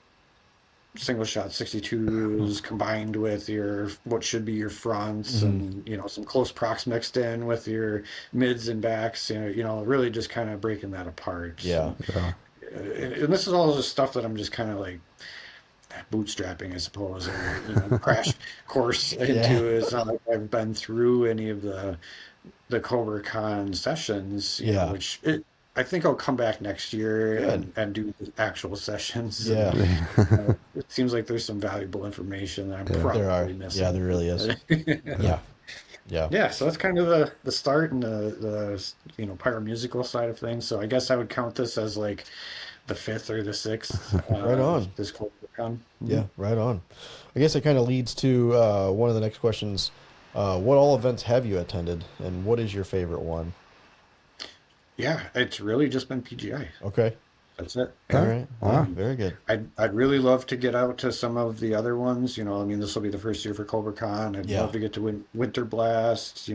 single shot 62s combined with your what should be your fronts, and some close procs mixed in with your mids and backs, really just kind of breaking that apart. Yeah. So, and this is all the stuff that I'm just kind of like bootstrapping, I suppose, or crash course into. It's not like I've been through any of the Cobra Con sessions, which I think I'll come back next year and do the actual sessions. Yeah. It seems like there's some valuable information that I'm probably missing. Yeah, there really is. Yeah. Yeah. Yeah, so that's kind of the start and the pyromusical side of things. So I guess I would count this as like the 5th or the 6th. Right on. This Cobra Con. Yeah, right on. I guess it kind of leads to one of the next questions. What all events have you attended, and what is your favorite one? Yeah, it's really just been PGI. Okay. That's it. All right. Wow. Very good. I'd really love to get out to some of the other ones. This will be the first year for Cobra Con. I'd love to get to Winter Blast.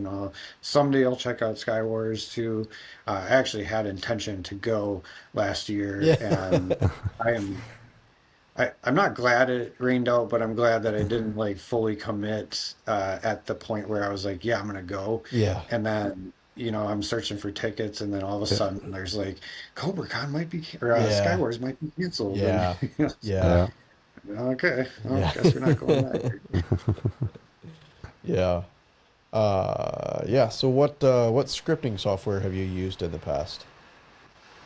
Someday I'll check out Sky Wars too. I actually had intention to go last year, and I'm not glad it rained out, but I'm glad that I didn't like fully commit at the point where I was like, yeah, I'm gonna go. Yeah. And then I'm searching for tickets, and then all of a sudden there's like Cobra Con might be, or Sky Wars might be canceled. Yeah. And, Yeah. Okay. Well, I guess we're not going back. Yeah. Yeah. So what scripting software have you used in the past?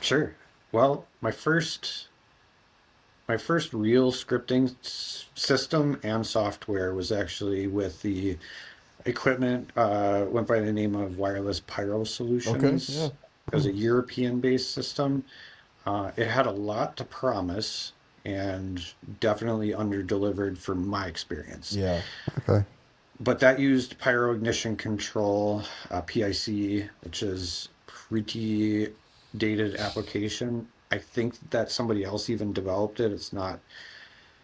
Sure. Well, my first real scripting system and software was actually with the equipment, went by the name of Wireless Pyro Solutions. Okay. Yeah. It was a European-based system. It had a lot to promise and definitely under-delivered from my experience. Yeah. Okay. But that used pyro ignition control, PIC, which is pretty dated application. I think that somebody else even developed it. It's not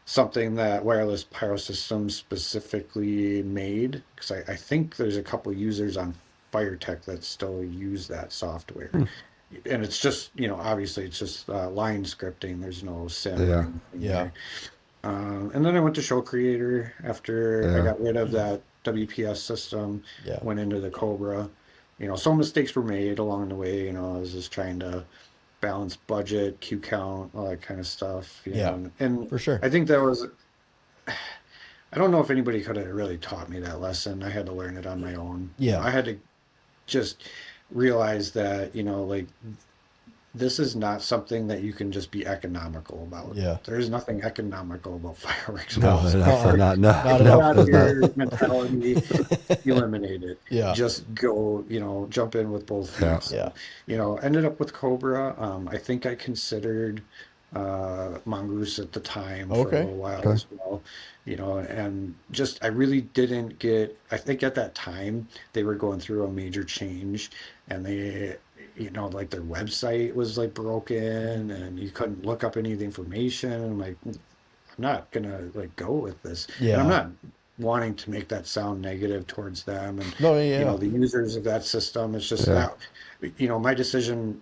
something that Wireless Pyro Systems specifically made, because I think there's a couple users on FireTech that still use that software. And it's just, obviously it's just line scripting. There's no sim. Yeah. Or anything Yeah. there. And then I went to Show Creator after I got rid of that WPS system, went into the Cobra. Some mistakes were made along the way. I was just trying to balance budget, queue count, all that kind of stuff. And for sure. I think that was, I don't know if anybody could have really taught me that lesson. I had to learn it on my own. Yeah. I had to just realize that, like, this is not something that you can just be economical about. Yeah. There is nothing economical about fireworks. No, absolutely not. No, Not at no, all. Not there's your mentality, eliminate it. Yeah. Just go, jump in with both feet. Yeah. Ended up with Cobra. I think I considered Mongoose at the time for a little while as well. And just I really didn't get. I think at that time they were going through a major change, and they. Like their website was like broken and you couldn't look up any of the information. I'm like, I'm not gonna like go with this. Yeah. And I'm not wanting to make that sound negative towards them and the users of that system. It's just that my decision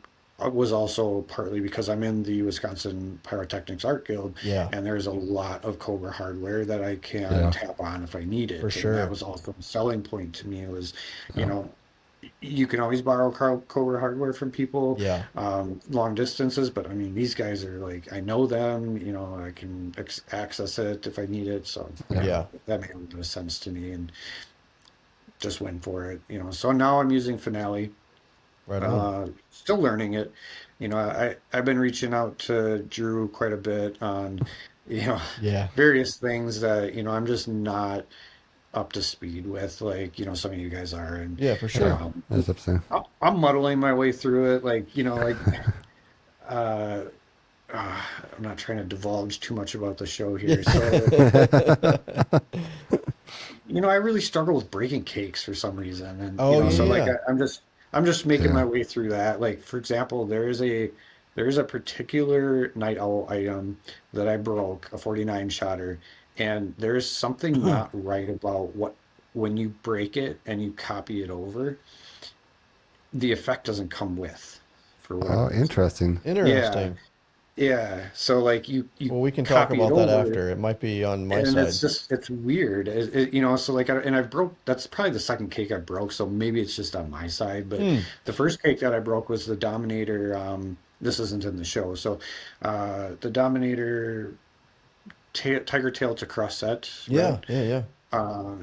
was also partly because I'm in the Wisconsin Pyrotechnics Art Guild, and there's a lot of Cobra hardware that I can tap on if I need it. For sure. And that was also a selling point to me. It was, you can always borrow Cobra hardware from people, long distances, but I mean, these guys are like, I know them, I can access it if I need it. So that made a lot of sense to me and just went for it, So now I'm using Finale. Right on. Still learning it. I've been reaching out to Drew quite a bit on, various things that, I'm just not up to speed with, like some of you guys are, and for sure. I'm muddling my way through it, I'm not trying to divulge too much about the show here, so I really struggle with breaking cakes for some reason, and I'm just making my way through that. Like, for example, there is a particular Night Owl item that I broke, a 49 shotter, and there is something not right about when you break it and you copy it over, the effect doesn't come with, for whatever Oh, reason. interesting. Yeah, Interesting. yeah. So like you Well, we can talk copy it about that over, after. It might be on my and side. it's weird. You know, so like and I broke. That's probably the second cake I broke. So maybe it's just on my side. But Hmm. the first cake that I broke was the Dominator. This isn't in the show. So the Dominator Tiger Tail to cross set, right? Yeah, yeah, yeah.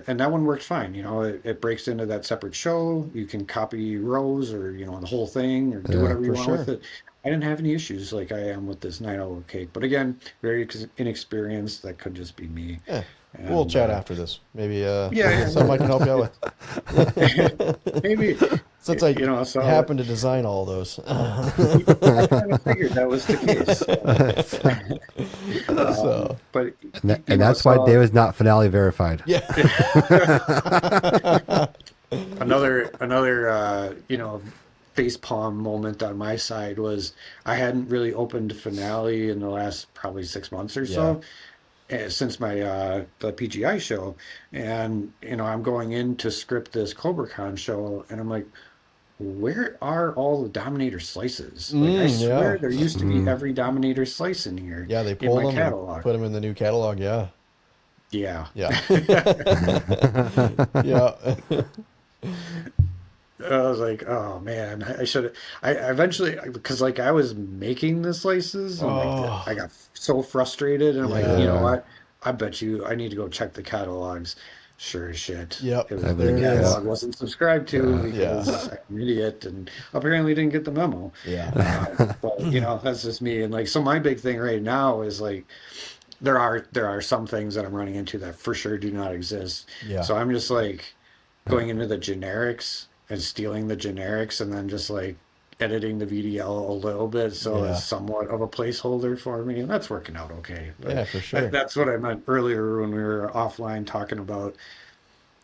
And that one worked fine. You know, it breaks into that separate show. You can copy rows or, you know, the whole thing or do Yeah. whatever you For want with sure. it. I didn't have any issues like I am with this 9 cake. But again, very inexperienced. That could just be me. Yeah. We'll And chat after this. Maybe yeah, yeah, something I can help you out with. maybe, Since I you know, so happen to design all those. I kind of figured that was the case. So, But, you And know, that's why so David's not finale verified. yeah. another you know, face palm moment on my side was I hadn't really opened finale in the last probably 6 months or Yeah. so, since my the PGI show, and you know I'm going in to script this Cobra Con show, and I'm like, where are all the Dominator slices? Like I Yeah. swear there used to be every Dominator slice in here Yeah, they in pulled my them and catalog. put them in the new catalog. Yeah. Yeah. Yeah. Yeah. I was like, oh man, I should. I eventually, because like I was making the slices, and like I Oh, got so frustrated, and I'm like, you know yeah. Yeah. what? I bet you I need to go check the catalogs. Sure as shit, Yep. it was I the There believe it it. Yeah. is. catalog wasn't subscribed to Yeah. because I'm an idiot and apparently didn't get the memo. Yeah. But you know, that's just me. And like, so my big thing right now is like there are some things that I'm running into that for sure do not exist. Yeah. So I'm just like going into the generics and stealing the generics and then just like editing the VDL a little bit so Yeah. it's somewhat of a placeholder for me, and that's working out okay. But Yeah, for sure. that's what I meant earlier when we were offline talking about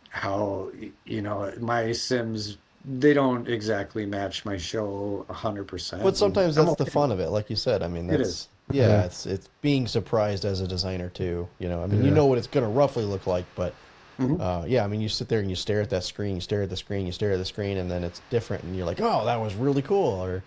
how you know my Sims, they don't exactly match my show 100%, But and sometimes I'm that's the okay. fun of it, like you said. I mean, It that's is. yeah, it's being surprised as a designer too. You know, I mean, you Yeah. know what it's gonna roughly look like, but Mhm. yeah, I mean, you sit there and you stare at that screen, you stare at the screen, you stare at the screen, and then it's different, and you're like, oh, that was really cool, or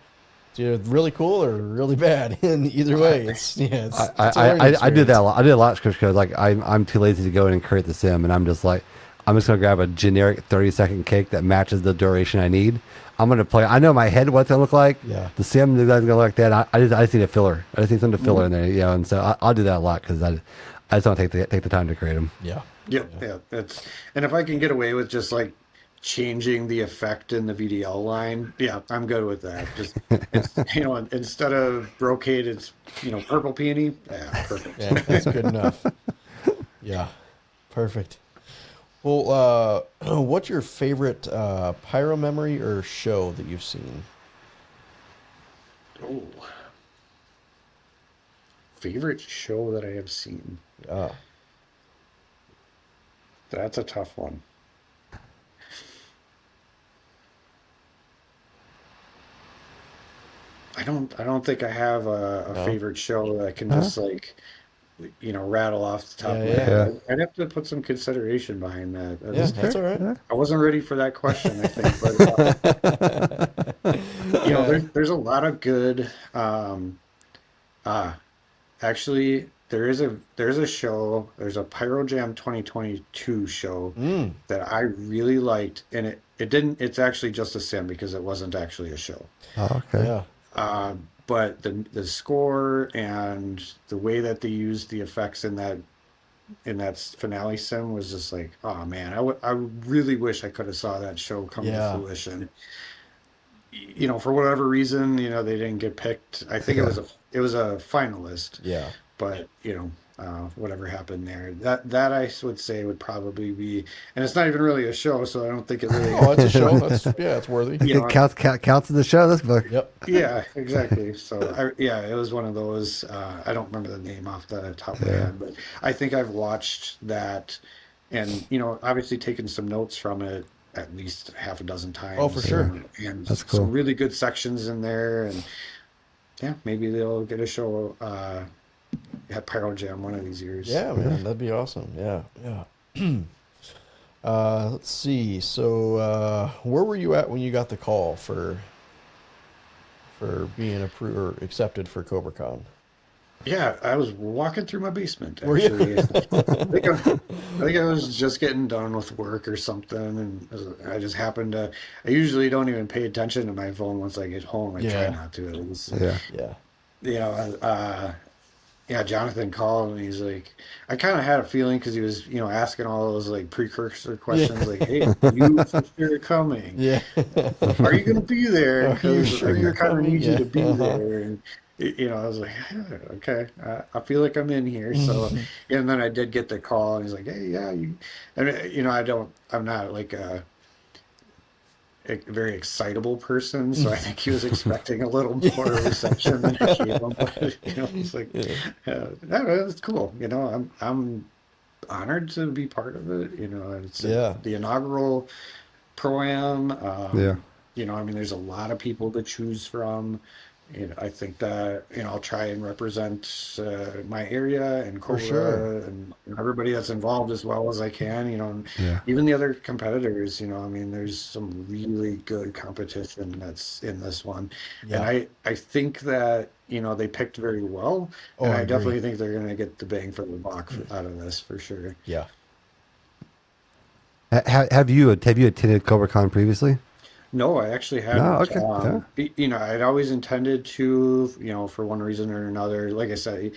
it's either really cool or really bad. And either way, it's yeah, it's a learning I do that experience. a lot. I do a lot because like I'm too lazy to go in and create the sim, and I'm just like I'm just gonna grab a generic 30-second cake that matches the duration I need. I'm gonna play. I know in my head what it's gonna look like. Yeah. The sim is gonna look like that. I just need a filler. I just need something to filler in there, you know. And so I'll do that a lot because I just don't take the time to create them. Yeah, Yep, yeah, that's, and if I can get away with just like changing the effect in the VDL line, yeah, I'm good with that. Just it's you know, instead of brocade, it's you know purple peony. Yeah, perfect. yeah, that's good enough. Yeah, perfect. Well, what's your favorite pyro memory or show that you've seen? Oh, favorite show that I have seen. Uh, That's a tough one. I don't think I have a no? favorite show that I can just like you know rattle off the top Yeah, of my yeah. Yeah. head. I'd have to put some consideration behind that. Yeah, that's all right. I wasn't ready for that question, I think, but you know, Yeah. there's a lot of good. Ah, actually, there's a show. There's a Pyro Jam 2022 show Mm, that I really liked, and it didn't. It's actually just a sim because it wasn't actually a show. Oh, okay. yeah. But the score and the way that they used the effects in that finale sim was just like, oh man, I really wish I could have saw that show come to Yeah. fruition. You know, for whatever reason, you know, they didn't get picked. I think it Yeah. was a finalist, Yeah. but you know, whatever happened there, that I would say would probably be, and it's not even really a show, so I don't think it really, Oh, it's a show. That's yeah, it's worthy. you know, It counts as the show. This book. Yep. yeah, exactly. So yeah, it was one of those. I don't remember the name off the top of my Yeah. head, but I think I've watched that, and you know, obviously taken some notes from it at least half a dozen times. Oh, for sure. And That's cool. some really good sections in there, and yeah, maybe they'll get a show at Pyro Jam one of these years. Yeah, man, that'd be awesome. Yeah, yeah. Let's see. So, where were you at when you got the call for being approved or accepted for Cobra Con? Yeah, I was walking through my basement Were you? actually. I think I was just getting done with work or something, and I just happened to. I usually don't even pay attention to my phone once I get home. I try Yeah. not to at least. Yeah. Yeah. You know, yeah, Jonathan called and he's like, I kind of had a feeling because he was, asking all those like precursor Yeah. questions, like, "Hey, are you for sure coming? Yeah. Are you going to be there? Are you Because I sure you're kind of coming? need you Yeah. to be Uh-huh. there." And I was like, "Yeah, okay, I feel like I'm in here." So, and then I did get the call, and he's like, "Hey, yeah, you," and I'm not like a very excitable person, so I think he was expecting a little more reception than I gave him. But it's like, Yeah. no, it's cool. I'm honored to be part of it. It's Yeah. the inaugural pro-am. Yeah. I mean, there's a lot of people to choose from. I think that I'll try and represent my area and For sure. Cobra and everybody that's involved as well as I can. And Yeah. even the other competitors. I mean, there's some really good competition that's in this one, and Yeah. I think that they picked very well, Oh, and I I agree. definitely think they're going to get the bang for the buck out of this for sure. Yeah. Have you attended Cobra Con previously? No, I actually No. hadn't. Okay. Yeah. I'd always intended to, for one reason or another. Like I said,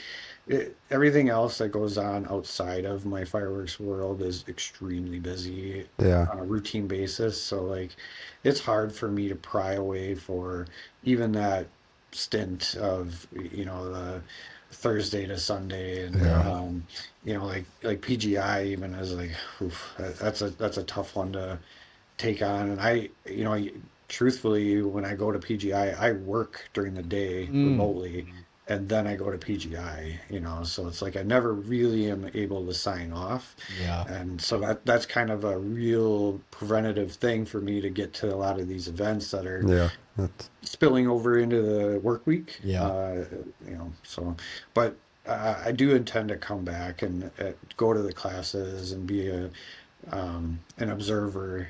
everything else that goes on outside of my fireworks world is extremely busy Yeah. on a routine basis. So, like, it's hard for me to pry away for even that stint of, the Thursday to Sunday, and Yeah. like PGI even is like, oof, that's a tough one to take on. And truthfully, when I go to PGI, I work during the day Mm. remotely, and then I go to PGI, so it's like I never really am able to sign off. Yeah. And so that's kind of a real preventative thing for me to get to a lot of these events that are Yeah. That's spilling over into the work week. Yeah. So, but I do intend to come back and go to the classes and be an observer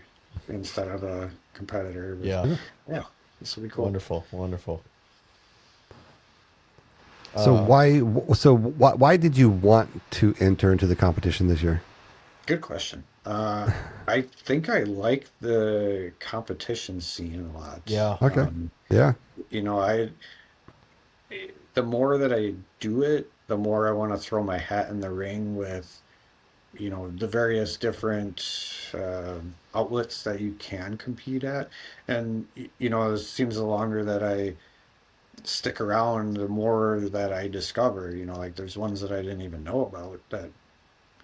instead of a competitor. But Yeah. yeah, this will be cool. Wonderful. Wonderful. so. Uh, Why did you want to enter into the competition this year? Good question. I think I like the competition scene a lot. yeah. Okay. Yeah. I the more that I do it, the more I want to throw my hat in the ring with the various different outlets that you can compete at. And it seems the longer that I stick around, the more that I discover. Like, there's ones that I didn't even know about that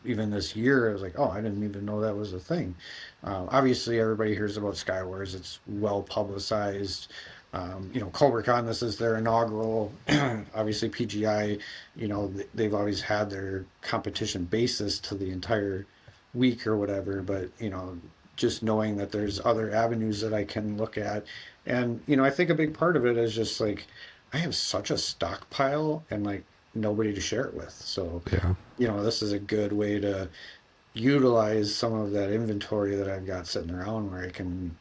even this year I was like, oh, I didn't even know that was a thing. Obviously, everybody hears about Skywars. It's well publicized. Cobra Con, this is their inaugural. Obviously, PGI, they've always had their competition basis to the entire week or whatever. But just knowing that there's other avenues that I can look at, and I think a big part of it is just like I have such a stockpile and like nobody to share it with. So Yeah. this is a good way to utilize some of that inventory that I've got sitting around where I can,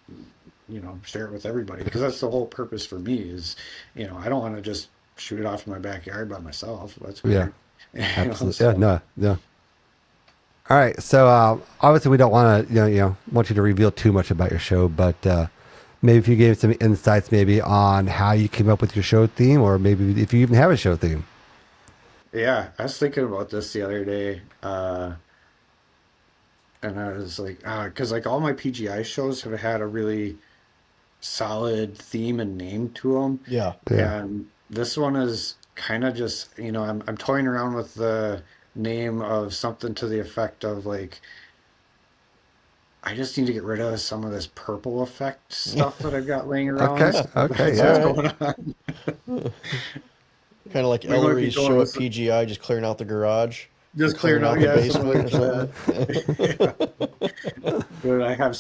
share it with everybody. Because that's the whole purpose for me is, I don't want to just shoot it off in my backyard by myself. That's Yeah. weird. Absolutely. Yeah. So, No. No. All right. So obviously we don't want to want you to reveal too much about your show, but maybe if you gave some insights maybe on how you came up with your show theme, or maybe if you even have a show theme. yeah, I was thinking about this the other day. And I was like, because like all my PGI shows have had a really solid theme and name to them. Yeah. Yeah. And this one is kind of just, I'm toying around with the name of something to the effect of like, I just need to get rid of some of this purple effect stuff that I've got laying around. Okay. Okay. That's Yeah. what's All right. going on. Kind of like We might be Ellery's going show at with PGI, just clearing out the garage, just clearing clearing out, out the yeah, something basement or like something. that. But I have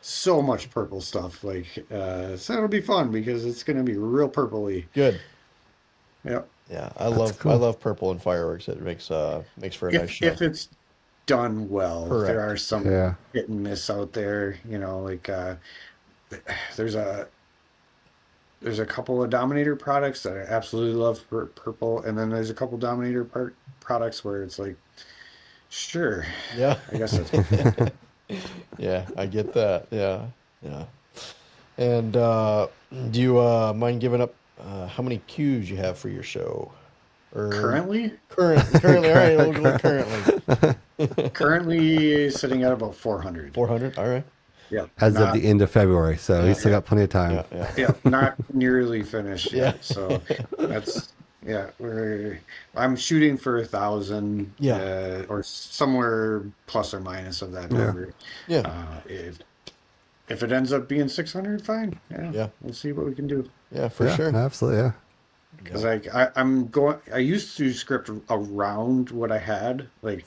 so much purple stuff, like, so it'll be fun because it's going to be real purpley. Good. Yeah. Yeah. That's I cool. love purple and fireworks. It makes for a nice If show. it's done well. Correct. There are some Yeah. hit and miss out there, like there's a couple of Dominator products that I absolutely love for purple, and then there's a couple Dominator products where it's like, sure, Yeah. I guess that's Yeah, I get that. Yeah. Yeah. And do you mind giving up how many cues you have for your show? Or currently currently, all right, we'll go currently. currently sitting at about 400. 400, all right. Yeah, As of not the end of February, so he's still got plenty of time. Yeah, yeah. yeah, not nearly finished Yeah. yet. So that's I'm shooting for 1,000, Yeah. or somewhere plus or minus of that number. Yeah. If it ends up being 600, fine. Yeah. We'll see what we can do. Yeah, for Yeah, sure. no, absolutely, yeah. Because I used to script around what I had, like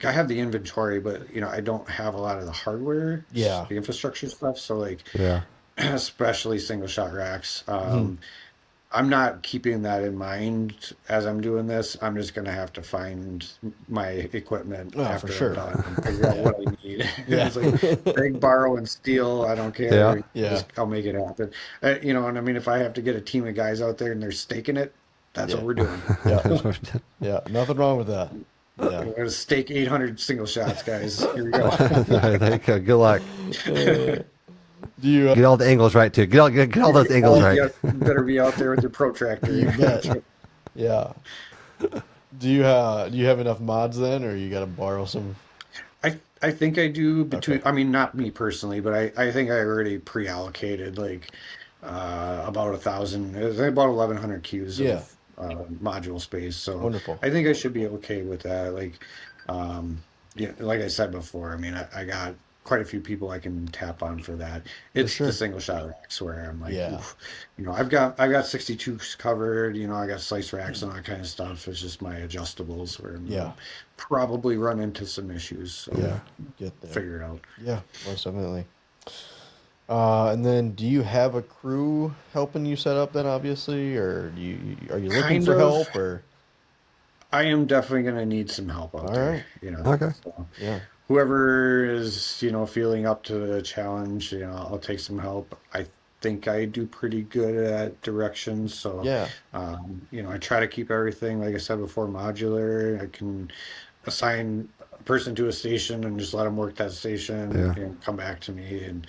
I have the inventory, but I don't have a lot of the hardware, Yeah. the infrastructure stuff. So like, Yeah. especially single shot racks. Mm-hmm. I'm not keeping that in mind as I'm doing this. I'm just gonna have to find my equipment after for sure. I'm done and figure out what I need. Yeah. It's like beg, borrow, and steal. I don't care. Yeah. Yeah. I'll make it happen. And I mean, if I have to get a team of guys out there and they're staking it, that's what we're doing. Yeah. Yeah. Nothing wrong with that. Yeah. We're gonna stake 800 single shots, guys. Here we go. There you go. Good luck. Do you Get all the angles right too. Get all those angles right. Yeah, you better be out there with your protractor. You bet. Yeah. Do you have enough mods then, or you got to borrow some? I think I do between. Okay. I mean, not me personally, but I think I already pre-allocated like about 1,000. It was about 1,100 queues Yeah. of module space. So Wonderful. I think I should be okay with that. Like, like I said before, I mean, I got quite a few people I can tap on for that. It's sure. the single shot racks where I'm like, Yeah. oof, I've got 62s covered. I got slice racks and all that kind of stuff. It's just my adjustables where I'm Yeah. probably run into some issues. So Yeah. Get there. figure it out. Yeah, most definitely. And then, do you have a crew helping you set up then, obviously, or are you looking Kind for of. help, or? I am definitely going to need some help out All there. right. Okay. So Yeah. whoever is, feeling up to the challenge, I'll take some help. I think I do pretty good at directions. So, Yeah. I try to keep everything, like I said before, modular. I can assign a person to a station and just let them work that station Yeah. and come back to me. And,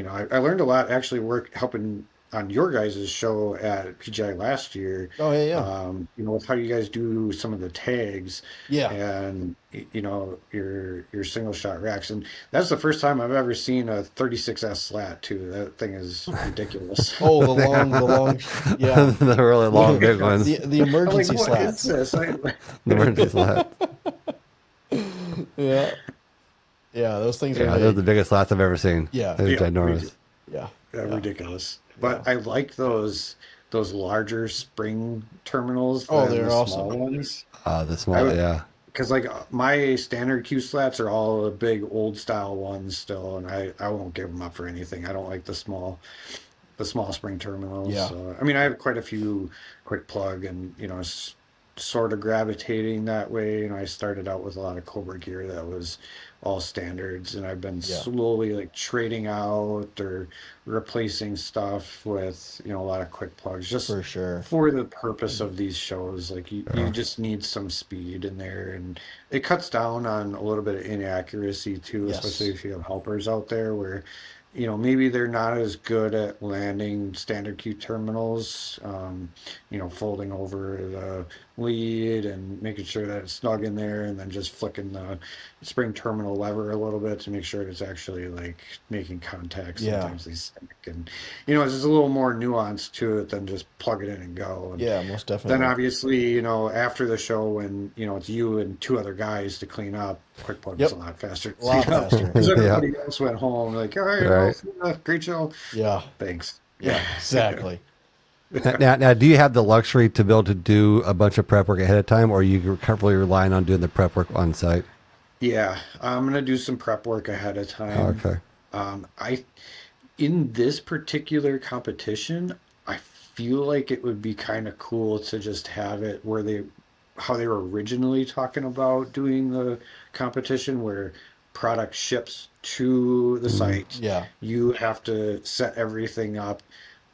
I learned a lot actually helping on your guys' show at PGI last year. Oh yeah, yeah. With how you guys do some of the tags Yeah. and your single shot racks, and that's the first time I've ever seen a 36S slat too. That thing is ridiculous. Oh, the long, yeah. The really long, big ones. The I'm emergency like, what is slats. this? The emergency slats. Yeah. Yeah, those things Yeah, are those are the biggest slats I've ever seen. Yeah. They're Yeah, ginormous. yeah. Ridiculous. But I like those larger spring terminals. Oh, than they're the awesome. small ones. The small, yeah. Because like my standard Q slats are all the big old style ones still, and I won't give them up for anything. I don't like the small spring terminals. Yeah. So, I mean, I have quite a few quick plug, and sort of gravitating that way. I started out with a lot of Cobra gear that was all standards, and I've been slowly like trading out or replacing stuff with a lot of quick plugs, just For sure. for the purpose of these shows. Like you just need some speed in there, and it cuts down on a little bit of inaccuracy too, Yes. especially if you have helpers out there where maybe they're not as good at landing standard Q terminals, folding over the lead and making sure that it's snug in there, and then just flicking the spring terminal lever a little bit to make sure it's actually like making contact. Yeah. Sometimes they stick, and it's just a little more nuance to it than just plug it in and go. And Yeah, most definitely. then obviously, after the show, when it's you and two other guys to clean up, quick plug is a lot faster. A lot faster. Because everybody else went home like, all right, Right. well, great show. Yeah. Thanks. Yeah, exactly. Now, do you have the luxury to be able to do a bunch of prep work ahead of time, or are you comfortably relying on doing the prep work on site? Yeah, I'm gonna do some prep work ahead of time. Okay. In this particular competition, I feel like it would be kind of cool to just have it where how they were originally talking about doing the competition, where product ships to the site. Yeah. You have to set everything up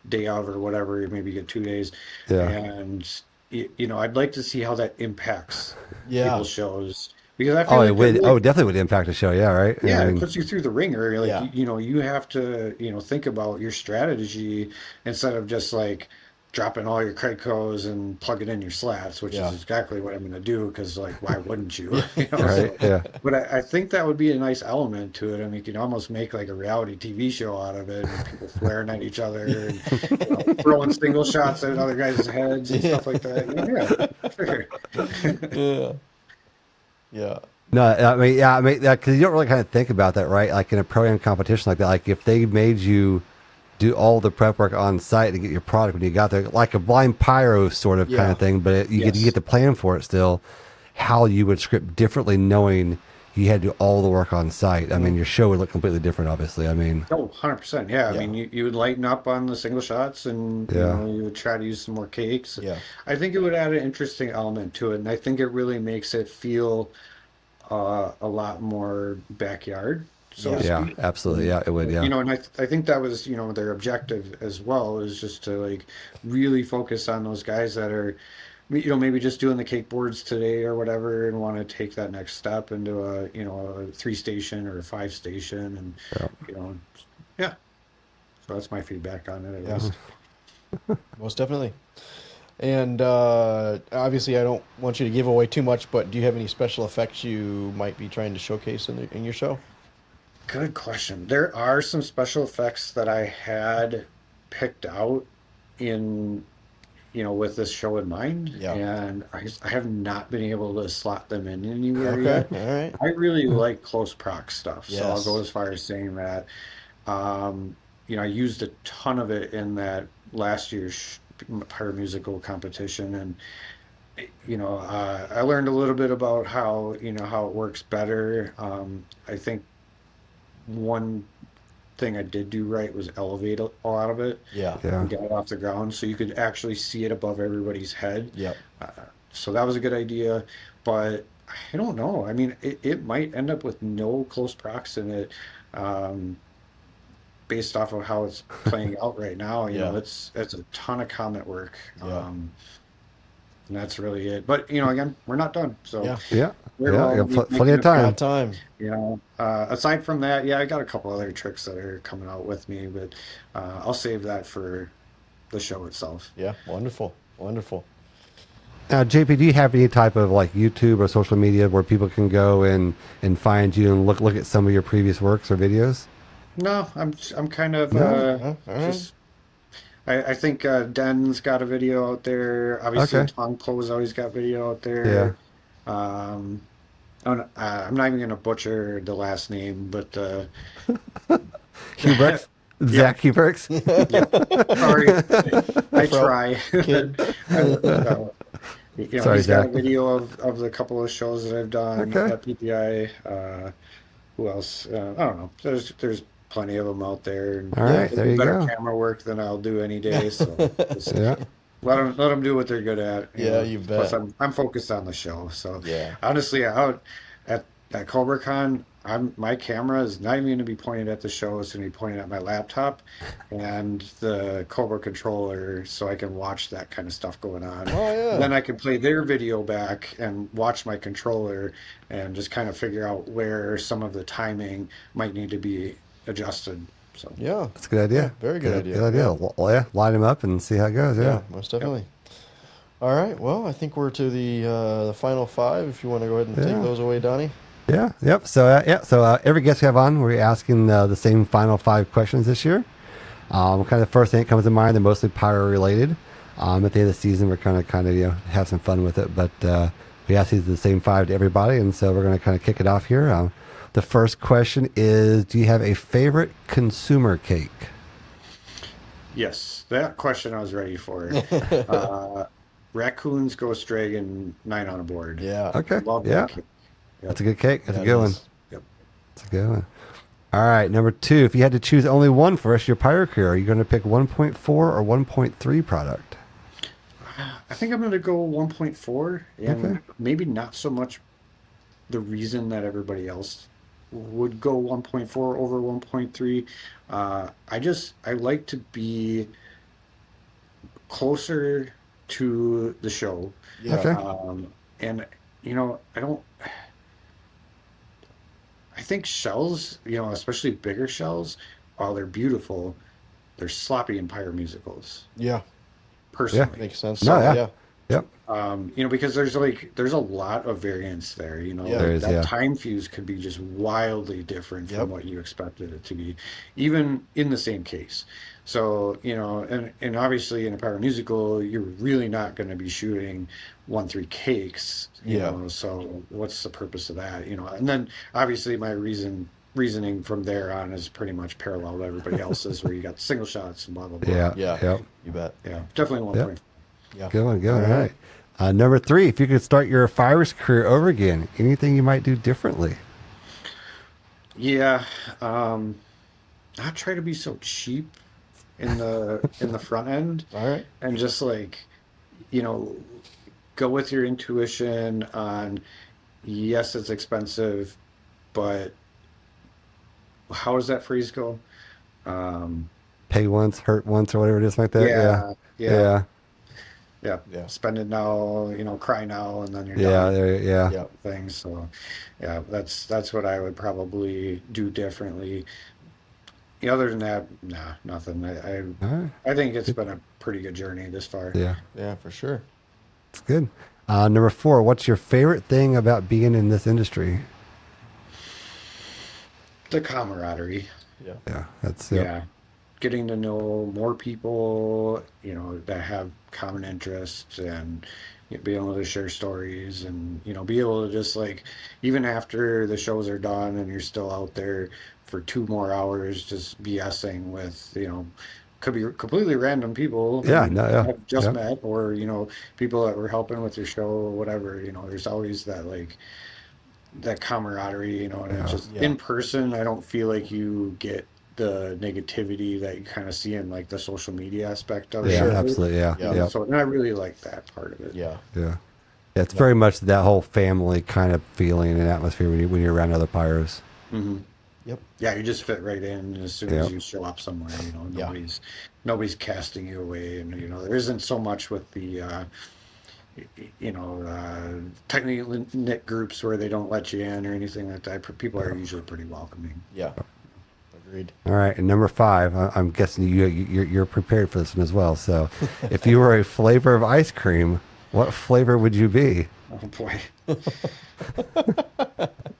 day of or whatever, maybe you get 2 days. Yeah. And, I'd like to see how that impacts Yeah. people's shows. Because I feel Oh, like it would. really, Oh, it definitely would impact the show. Yeah, right. yeah, I it mean, puts you through the ringer. Like, Yeah. you have to, think about your strategy instead of just like dropping all your credit codes and plugging in your slats, which Yeah. is exactly what I'm going to do. Because, like, why wouldn't you? right. So, Yeah. but I think that would be a nice element to it. I mean, you can almost make like a reality TV show out of it, and people flaring at each other and throwing single shots at other guys' heads and stuff like that. Yeah, sure. Yeah. Yeah. No, I mean, because you don't really kind of think about that, right? Like in a pro-am competition like that, like if they made you do all the prep work on site to get your product when you got there, like a blind pyro sort of kind Yeah. of thing, but you Yes. get to plan for it still, how you would script differently knowing you had to do all the work on site. I mean, your show would look completely different, obviously. I mean, Oh, 100%. Yeah. I Yeah. mean, you would lighten up on the single shots and, Yeah. you would try to use some more cakes. Yeah. I think it would add an interesting element to it. And I think it really makes it feel a lot more backyard, so to yeah, speak. absolutely. Yeah, it would. Yeah. And I think that was, their objective as well, is just to like really focus on those guys that are, maybe just doing the cake boards today or whatever, and want to take that next step into a 3 station or a 5 station, and yeah. So that's my feedback on it, at Yeah. least. Most definitely. And obviously, I don't want you to give away too much, but do you have any special effects you might be trying to showcase in your show? Good question. There are some special effects that I had picked out in, with this show in mind, Yeah. and I have not been able to slot them in anywhere Okay. yet. All right. I really like close prox stuff, so I'll Yes. go as far as saying that. I used a ton of it in that last year's Pyro musical competition, and I learned a little bit about how how it works better. I think one thing I did do right was elevate a lot of it Yeah. Yeah. and get it off the ground, so you could actually see it above everybody's head. Yep. So that was a good idea, but I don't know. I mean, it might end up with no close prox in it, based off of how it's playing out right now. Yeah. It's a ton of comment work, Yeah. and that's really it. But again, we're not done. So Yeah. Yeah. we're Yeah. all You got plenty of Got time. time. aside from that, yeah, I got a couple other tricks that are coming out with me, but I'll save that for the show itself. Yeah. Wonderful. Wonderful. Now, JP, do you have any type of like YouTube or social media where people can go and find you and look at some of your previous works or videos? No, I'm kind of all right. just. I think Den's got a video out there. Obviously, Okay. Tong Po's always got video out there. I'm not even gonna butcher the last name, but Huberts? Zach Huberts? sorry, I try. Sorry, He's got a Zach. video of the couple of shows that I've done Okay. at PPI. Who else? I don't know. There's plenty of them out there. And All right, they there do you better go. camera work than I'll do any day. So just Yeah. let them do what they're good at. Yeah, you bet. Plus, I'm focused on the show. So Yeah. honestly, out at Cobra Con, my camera is not even going to be pointed at the show. It's going to be pointed at my laptop and the Cobra controller, so I can watch that kind of stuff going on. Oh, yeah. Then I can play their video back and watch my controller and just kind of figure out where some of the timing might need to be adjusted. So Yeah. That's a good idea. Very good idea. Good idea. Well, yeah, line them up and see how it goes. Yeah. Yeah. Most definitely. All right. Well, I think we're to the final five. If you want to go ahead and Yeah. take those away, Donnie. Yeah. Yep. So, every guest we have on, we're asking the same final 5 questions this year. Kind of the first thing that comes to mind, they're mostly pyro related. At the end of the season, we're kind of have some fun with it, but we ask these the same 5 to everybody, and so we're going to kind of kick it off here. The first question is, do you have a favorite consumer cake? yes, that question I was ready for. Raccoons Ghost Dragon 9 on a board. Yeah. Okay. Love that Yeah. cake. That's a good cake. That's Yeah, a good it one. is. Yep. That's a good one. All right, number 2. If you had to choose only one for the rest of your pyro career, are you going to pick 1.4 or 1.3 product? I think I'm going to go 1.4, and Okay. maybe not so much the reason that everybody else would go 1.4 over 1.3. I like to be closer to the show. Yeah. Okay. And I don't. I think shells, especially bigger shells, while they're beautiful, they're sloppy in pyro musicals. Yeah. Personally, Makes sense. No, yeah. Yeah. Yep. because there's a lot of variance there. Yeah. There is, That yeah. time fuse could be just wildly different Yep. from what you expected it to be, even in the same case. So, and obviously in a power musical, you're really not going to be shooting 1-3 cakes, Yeah. so what's the purpose of that, and then obviously my reasoning from there on is pretty much parallel to everybody else's, where you got single shots and blah, blah, blah. Yeah. Yeah. Yep. You bet. Yeah, definitely 1.5. Yeah. Good one. Good one. All All right. right. Number 3, if you could start your fireworks career over again, anything you might do differently? Yeah, not try to be so cheap in the front end, All right. and just you know go with your intuition on, yes, it's expensive, but how does that phrase go? Um, Pay once, hurt once, or whatever it is like that. yeah, Yeah. yeah. Yeah. Spend it now, cry now, and then you're Yeah. done. There. Yeah. Yeah. Things. So, yeah, that's what I would probably do differently. Other than that, nah, nothing. All right. I think it's been a pretty good journey this far. Yeah. Yeah, for sure. It's good. Number 4, what's your favorite thing about being in this industry? The camaraderie. Yeah. Yeah. That's Yeah. Getting to know more people, that have common interests, and be able to share stories, and, be able to just even after the shows are done and you're still out there for 2 more hours, just BSing with, could be completely random people that Yeah. you No. Yeah. have just Yeah. met, or, people that were helping with your show or whatever. There's always that camaraderie, and it's just Yeah. in person. I don't feel like you get the negativity that you kind of see in the social media aspect of it. Yeah. Sure. Absolutely. Yeah. Yeah. Yeah. So, and I really like that part of it. Yeah. Yeah. Yeah, it's very much that whole family kind of feeling and atmosphere when you're around other pyros. Hmm. Yep. Yeah, you just fit right in as soon Yeah. as you show up somewhere. Yeah. Nobody's casting you away, and there isn't so much with the tightly knit groups where they don't let you in or anything like that. People are usually pretty welcoming. Yeah. Agreed. All right, and number 5, I'm guessing you're prepared for this one as well. So, if you were a flavor of ice cream, what flavor would you be? Oh boy.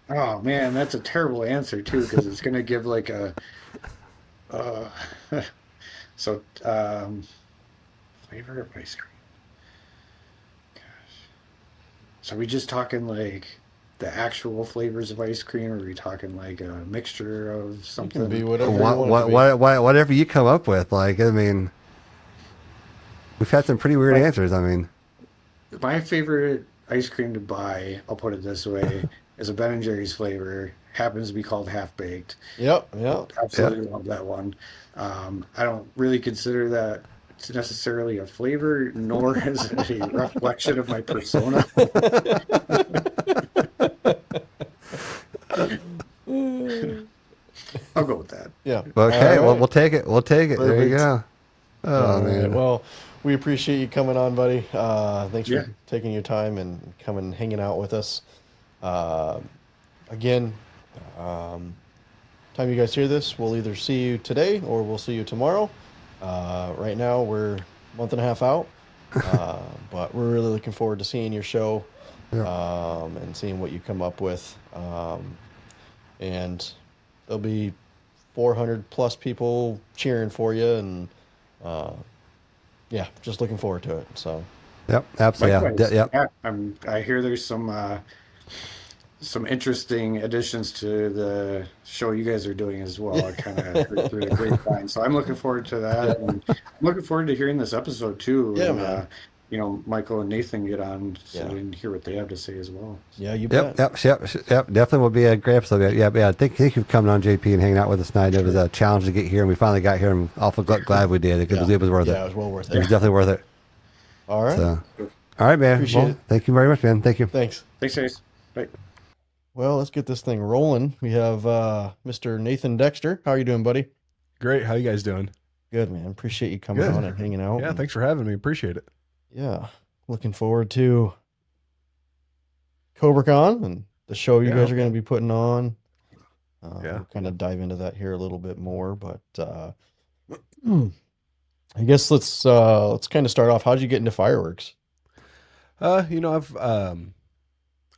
Oh man, that's a terrible answer too, because it's gonna give so flavor of ice cream. Gosh. So are we just talking the actual flavors of ice cream, or are we talking a mixture of It something? can be whatever you want it to be. Whatever you come up with. We've had some pretty weird answers. My favorite ice cream to buy, I'll put it this way, is a Ben & Jerry's flavor. Happens to be called Half Baked. Yep. Yep. Absolutely love that one. I don't really consider that it's necessarily a flavor, nor is it a reflection of my persona. I'll go with that. Yeah. Okay, All well right. we'll take it. We'll take it. There you Perfect. go. Oh All right. man. Well, we appreciate you coming on, buddy. Thanks Yeah. for taking your time and coming hanging out with us. Again, time you guys hear this, we'll either see you today or we'll see you tomorrow. Right now, we're a month and a half out, but we're really looking forward to seeing your show and seeing what you come up with. And there'll be 400 plus people cheering for you, and yeah, just looking forward to it. So Yep, absolutely. Likewise. Yep. Yeah, I hear there's some interesting additions to the show you guys are doing as well. I kind of heard through the grapevine, so I'm looking forward to that, and I'm looking forward to hearing this episode too. Yeah, and, man. Michael and Nathan get on so Yeah. we can hear what they have to say as well. yeah, you Yep, bet. yep. Definitely will be a great episode. Yeah. Thank you for coming on, JP, and hanging out with us tonight. It was a challenge to get here, and we finally got here. I'm awful glad we did because it was worth Yeah, it. it was well worth It was it. definitely worth it. All right. So, all right, man. Appreciate Well, it. thank you very much, man. Thank you. Thanks. Thanks, guys. Bye. Well, let's get this thing rolling. We have Mr. Nathan Dexter. How are you doing, buddy? Great. How you guys doing? Good, man. Appreciate you coming Good. on and hanging out. Yeah, and, thanks for having me. Appreciate it. yeah, looking forward to Cobra Con and the show you guys are going to be putting on. Yeah. We'll kind of dive into that here a little bit more, but I guess let's kind of start off. How'd you get into fireworks? I've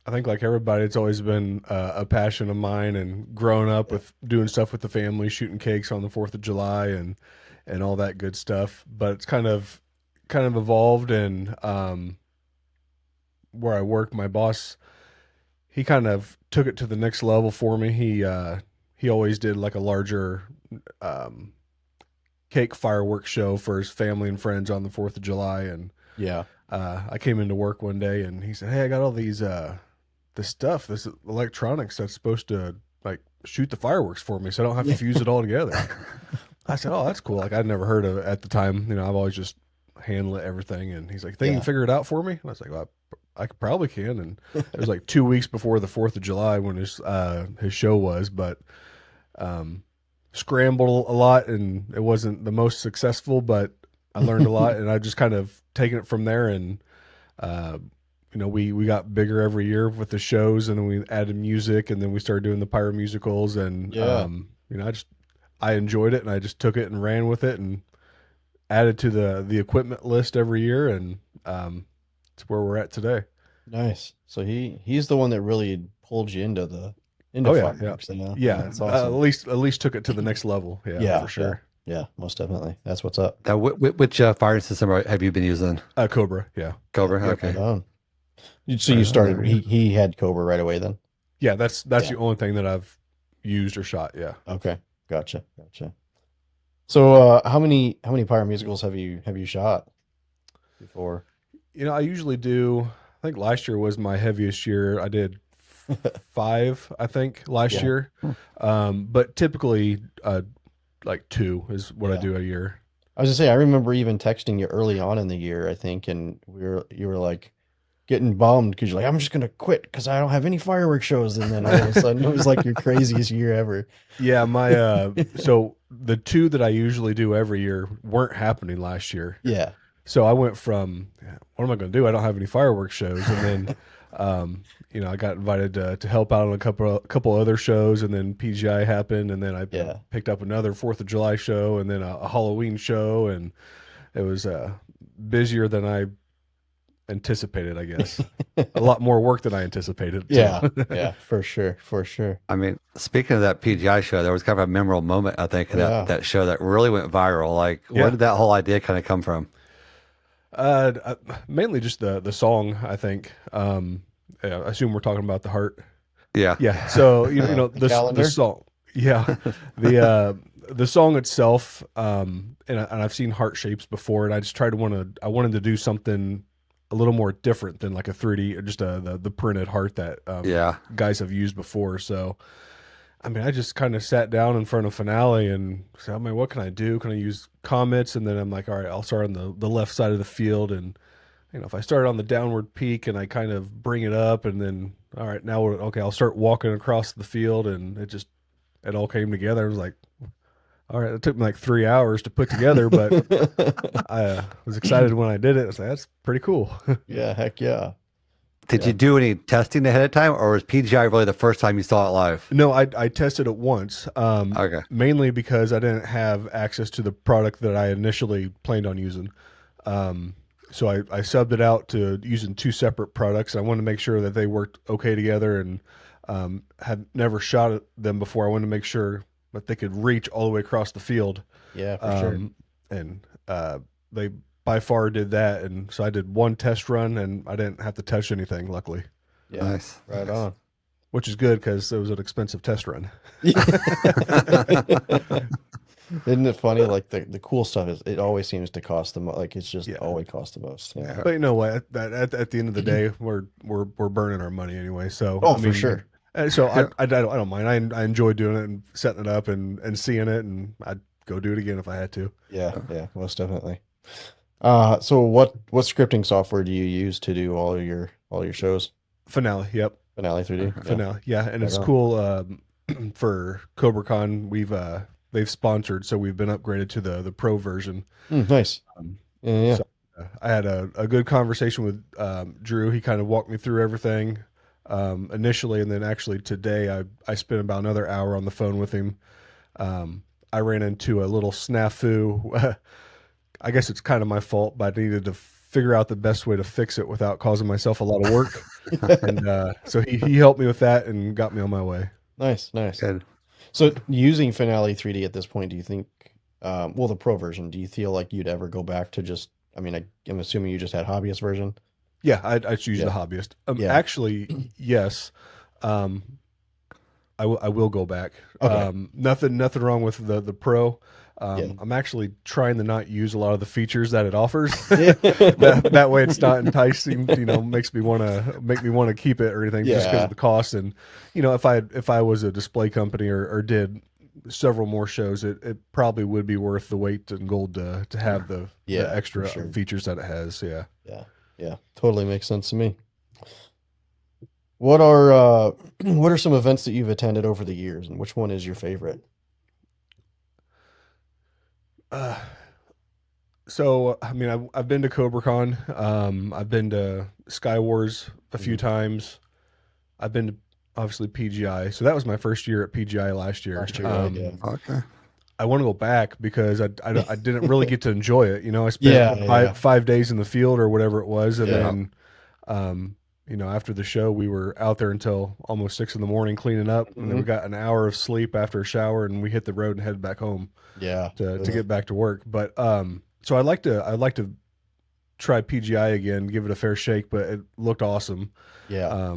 I think like everybody, it's always been a passion of mine, and growing up with doing stuff with the family, shooting cakes on the 4th of July and all that good stuff. But it's kind of evolved, and where I work, my boss, he kind of took it to the next level for me. He always did like a larger cake fireworks show for his family and friends on the 4th of July. And Yeah. I came into work one day and he said, "Hey, I got all these this stuff, this electronics that's supposed to like shoot the fireworks for me, so I don't have to fuse it all together." I said, "Oh, that's cool." Like I'd never heard of it at the time. You know, I've always just handled everything. And he's like, "Think you can figure it out for me?" And I was like, "Well, I probably can." And it was like 2 weeks before the 4th of July when his show was, but scrambled a lot, and it wasn't the most successful, but I learned a lot, and I just kind of taken it from there. And we got bigger every year with the shows, and then we added music, and then we started doing the pyro musicals, and I enjoyed it, and I just took it and ran with it and added to the equipment list every year, and it's where we're at today. Nice. So he's the one that really pulled you into fireworks. Yeah, That's awesome. at least took it to the next level. Yeah, for sure. Yeah, most definitely. That's what's up. Now, which fire system have you been using? Cobra. Yeah. Cobra. Yep, Okay. right on. So you started. He had Cobra right away then. Yeah, that's the only thing that I've used or shot. Yeah. Okay, gotcha. So how many pyro musicals have you shot before? I usually do. I think last year was my heaviest year. I did 5, I think, last year. But typically, like 2 is what I do a year. I was gonna say, I remember even texting you early on in the year, I think, and you were like getting bummed because you're like, I'm just gonna quit because I don't have any fireworks shows, and then all of a sudden it was like your craziest year ever. Yeah, my so the 2 that I usually do every year weren't happening last year. Yeah. So I went from, what am I going to do? I don't have any fireworks shows, and then I got invited to help out on a couple other shows, and then PGI happened, and then I picked up another 4th of July show, and then a Halloween show, and it was busier than I anticipated, I guess. A lot more work than I anticipated. Yeah, for sure. I mean, speaking of that PGI show, there was kind of a memorable moment, I think, in that show that really went viral. Like, where did that whole idea kind of come from? Mainly just the song, I think. I assume we're talking about the heart. Yeah. So the song. Yeah. The song itself, and I've seen heart shapes before, and I just I wanted to do something a little more different than like a 3D or just the printed heart that guys have used before. So I mean, I just kind of sat down in front of Finale and said, I mean, what can I do? Can I use comets? And then I'm like, all right, I'll start on the left side of the field. And, if I start on the downward peak and I kind of bring it up, and then, all right, now, I'll start walking across the field. And it all came together. I was like, all right, it took me like 3 hours to put together, but I was excited when I did it. I was like, that's pretty cool. Yeah, heck yeah. Did you do any testing ahead of time, or was PGI really the first time you saw it live? No, I tested it once. Okay. Mainly because I didn't have access to the product that I initially planned on using. So I subbed it out to using 2 separate products. I wanted to make sure that they worked okay together, and had never shot them before. I wanted to make sure that they could reach all the way across the field. Yeah, for sure. And they by far did that, and so I did 1 test run, and I didn't have to touch anything, luckily. Yeah, nice. Right on. Which is good because it was an expensive test run. Isn't it funny? Like the cool stuff is, it always seems to cost the most. Like it's just always cost the most. Yeah. But you know what? At the end of the day, we're burning our money anyway. So for sure. So I don't mind. I enjoy doing it and setting it up and seeing it, and I'd go do it again if I had to. Yeah, most definitely. So what scripting software do you use to do all your shows? Finale, yep. Finale 3D. Yeah. Finale, yeah, and it's Right on. cool. For Cobra Con, they've sponsored, so we've been upgraded to the pro version. Nice. Yeah. So I had a good conversation with Drew. He kind of walked me through everything initially, and then actually today I spent about another hour on the phone with him. I ran into a little snafu. I guess it's kind of my fault, but I needed to figure out the best way to fix it without causing myself a lot of work. And so he helped me with that and got me on my way. Nice. Good. So using Finale 3D at this point, do you think, the pro version, do you feel like you'd ever go back to just, I mean, I'm assuming you just had hobbyist version? Yeah, I choose the hobbyist. Yeah. Actually, yes. I will go back. Okay. Nothing wrong with the pro. Yeah. I'm actually trying to not use a lot of the features that it offers. that way it's not enticing, makes me want to keep it or anything just because Yeah. of the cost. And, if I was a display company or did several more shows, it probably would be worth the weight in gold to have the extra for sure. features that it has. Yeah. Yeah. Totally makes sense to me. What are some events that you've attended over the years, and which one is your favorite? So, I mean, I've been to Cobra Con. I've been to Sky Wars a few times. I've been to obviously PGI. So that was my first year at PGI last year. Yeah. Okay. I want to go back because I didn't really get to enjoy it. I spent 5 days in the field or whatever it was, and then after the show we were out there until almost 6 a.m. cleaning up, and then we got an hour of sleep after a shower, and we hit the road and headed back home. Yeah. To get back to work. But so I'd like to try PGI again, give it a fair shake, but it looked awesome. Yeah.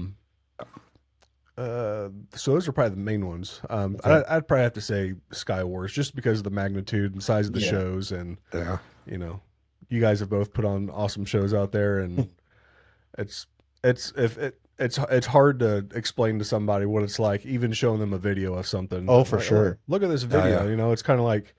So those are probably the main ones. Okay. I'd probably have to say Sky Wars just because of the magnitude and size of the Yeah. shows, and Yeah. you guys have both put on awesome shows out there, and it's hard to explain to somebody what it's like, even showing them a video of something. Oh, for Like, sure. look at this video. yeah. It's kind of like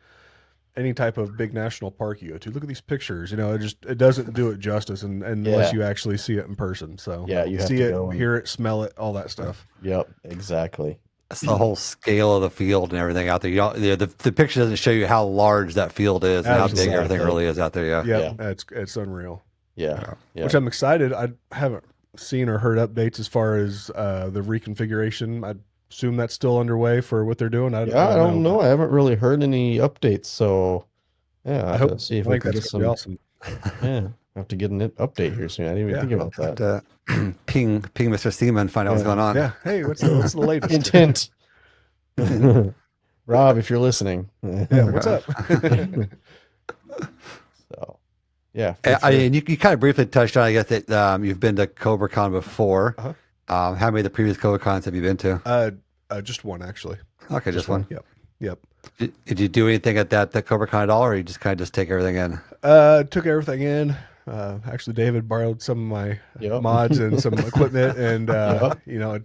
any type of big national park you go to. Look at these pictures. It doesn't do it justice, and unless Yeah. you actually see it in person. So Yeah, you have see to it, go and- hear it, smell it, all that stuff. Yep. Exactly. It's the whole scale of the field and everything out there. The picture doesn't show you how large that field is and how big Absolutely. everything really is out there. Yeah. Yeah, it's unreal. Yeah. Yeah. Which I'm excited. I haven't seen or heard updates as far as the reconfiguration. I assume that's still underway for what they're doing. I don't know. I haven't really heard any updates, so yeah, I have to see if we think can get that's gonna some. be awesome. Yeah, I have to get an update here soon. I didn't even think about that. Ping Mr. Seaman, find out what's going on. Yeah. Hey, what's the latest? Intent. Rob, if you're listening. Yeah, what's up? So, yeah. for I sure. mean, you kind of briefly touched on, I guess, that you've been to Cobra Con before. Uh-huh. How many of the previous Cobra Cons have you been to? Just one actually. Okay, just one. Yep. Did you do anything at that Cobra Con at all, or you just kind of just take everything in? Took everything in. Actually, David borrowed some of my Yep. mods and some equipment, and Yep.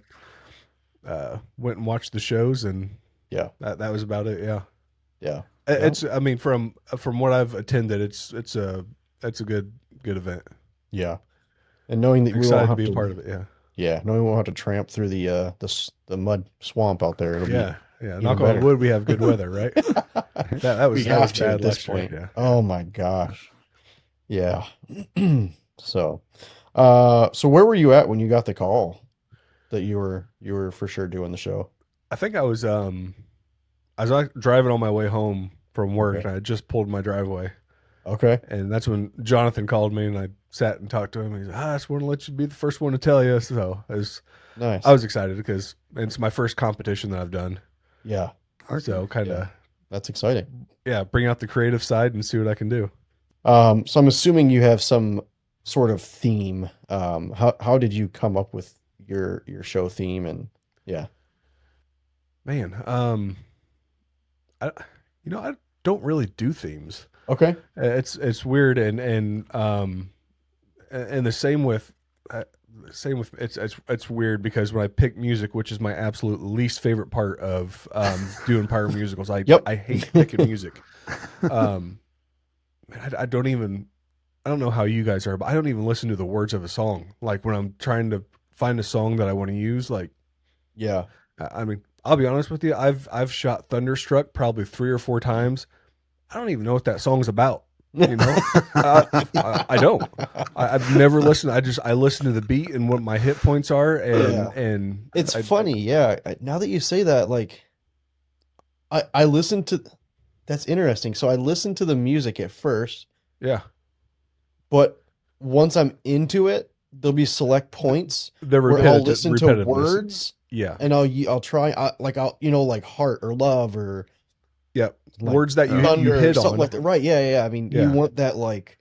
went and watched the shows, and Yeah. that was about it. Yeah. Yeah. It's. I mean, from what I've attended, it's a good event. Yeah. And knowing that we won't Excited to have be a to, part of it. Yeah. yeah, knowing we won't have to tramp through the mud swamp out there. It'll Yeah. even Knock on better. wood, we have good weather, right? that we was have to bad at this last year. point. Yeah. Oh my gosh. Yeah. So, so where were you at when you got the call that you were for sure doing the show? I think I was like driving on my way home from work, Okay. and I just pulled my driveway, Okay. and that's when Jonathan called me, and I sat and talked to him. He's like, I just want to let you be the first one to tell you. So Nice. I was excited because it's my first competition that I've done. Yeah. So kind of, That's exciting. bring out the creative side and see what I can do. So I'm assuming you have some sort of theme. How did you come up with your show theme? And yeah. Man, I don't really do themes. Okay. It's weird, and the same with it's weird because when I pick music, which is my absolute least favorite part of doing pyro musicals, Yep. I hate picking music. I don't even I don't know how you guys are, but I don't even listen to the words of a song. Like when I'm trying to find a song that I want to use, like, Yeah. I mean, I'll be honest with you. I've shot Thunderstruck probably 3 or 4 times. I don't even know what that song's about. You know, I don't. I've never listened. I listen to the beat and what my hit points are, and It's funny. Yeah. Now that you say that, like, I listen to. That's interesting. So I listen to the music at first, yeah, but once I'm into it, there'll be select points the where I'll repetitive listen to repetitiveness. words, Yeah, and I'll try I'll like heart or love or yeah, like words that you thunder or hit something on. like that. Right? Yeah. I mean, you Yeah. want that like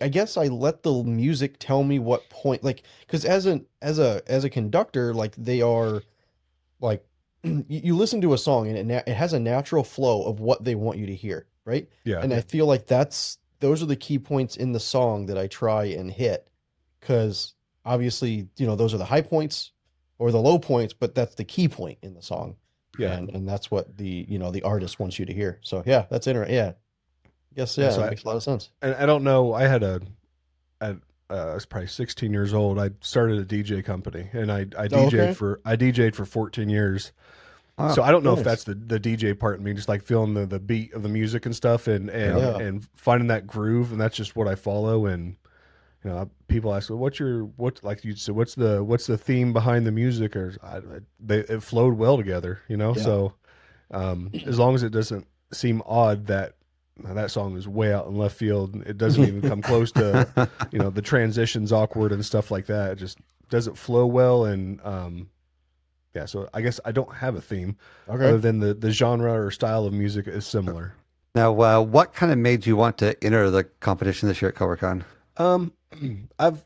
I guess I let the music tell me what point, like, because as a conductor, like they are like you listen to a song and it has a natural flow of what they want you to hear, right? Yeah. And I feel like those are the key points in the song that I try and hit, because obviously, those are the high points or the low points, but that's the key point in the song. Yeah. And that's what the artist wants you to hear. So yeah, that's interesting. Yeah. Guess Yeah, so that makes a lot of sense. And I don't know. I was probably 16 years old. I started a DJ company, and I DJ'd for 14 years. Wow, So I don't know if nice. that's the DJ part in me, just like feeling the beat of the music and stuff, and Yeah. and finding that groove, and that's just what I follow. And people ask, well, like you said, what's the theme behind the music? Or it flowed well together, Yeah. So as long as it doesn't seem odd that song is way out in left field, it doesn't even come close to the transitions awkward and stuff like that. It just doesn't flow well, and yeah, so I guess I don't have a theme Okay. other than the genre or style of music is similar. Now, what kind of made you want to enter the competition this year at Cobra Con? I've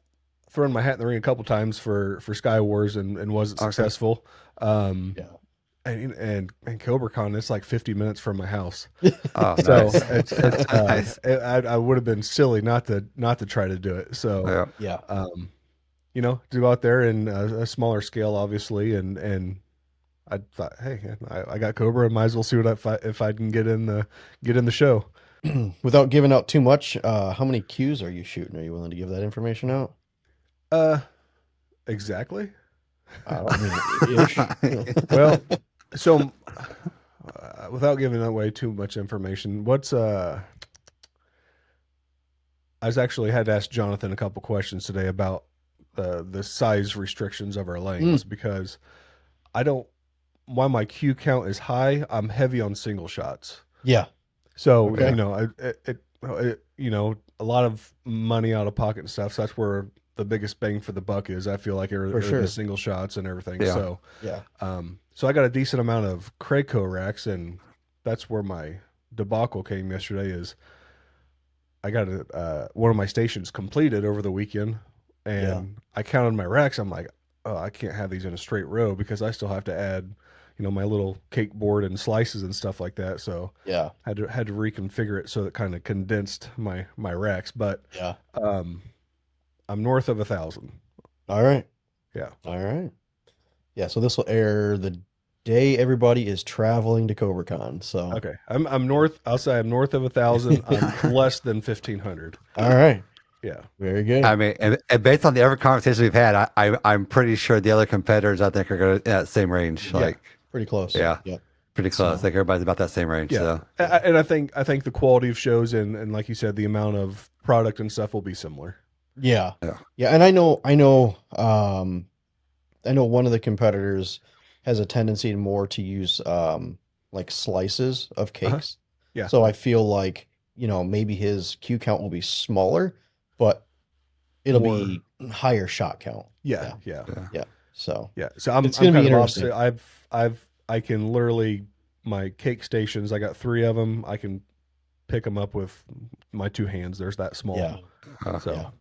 thrown my hat in the ring a couple times for Sky Wars and wasn't successful. Yeah. And Cobra Con, it's like 50 minutes from my house. Oh, So nice. it's Nice. I would have been silly not to try to do it. So Yeah. Yeah. to go out there in a smaller scale, obviously, and I thought, hey, I got Cobra, I might as well see if I can get in the show. Without giving out too much, how many Qs are you shooting? Are you willing to give that information out? Exactly. I mean, ish. Well, so without giving away too much information, I was actually had to ask Jonathan a couple questions today about the size restrictions of our lanes because while my Q count is high, I'm heavy on single shots. Yeah. So, Okay. a lot of money out of pocket and stuff. So that's where the biggest bang for the buck is. I feel like are sure. the single shots and everything. Yeah. So, Yeah. so I got a decent amount of Crayco racks, and that's where my debacle came yesterday. Is I got one of my stations completed over the weekend, and I counted my racks. I'm like, oh, I can't have these in a straight row because I still have to add, my little cake board and slices and stuff like that. So Yeah. had to reconfigure it so it kind of condensed my racks. But Yeah. I'm north of 1,000. All right. Yeah. All right. Yeah. So this will air the day everybody is traveling to Cobra Con. So Okay. I'm north. I'll say I'm north of 1,000. I'm less than 1,500. all right. Yeah. Very good. I mean, and based on the other conversation we've had, I'm pretty sure the other competitors I think are going to in that same range. Like, Pretty close. yeah. Yeah. pretty close. I think everybody's about that same range. Yeah. So And I think the quality of shows and like you said, the amount of product and stuff will be similar. Yeah. Yeah. Yeah. And I know one of the competitors has a tendency more to use like slices of cakes. Yeah. So I feel like, maybe his Q count will be smaller, but it'll be higher shot count. Yeah. So Yeah. So I'm It's gonna kind be of interesting. opposite. I can literally, my cake stations, I got 3 of them. I can pick them up with my 2 hands. There's that small. Yeah. So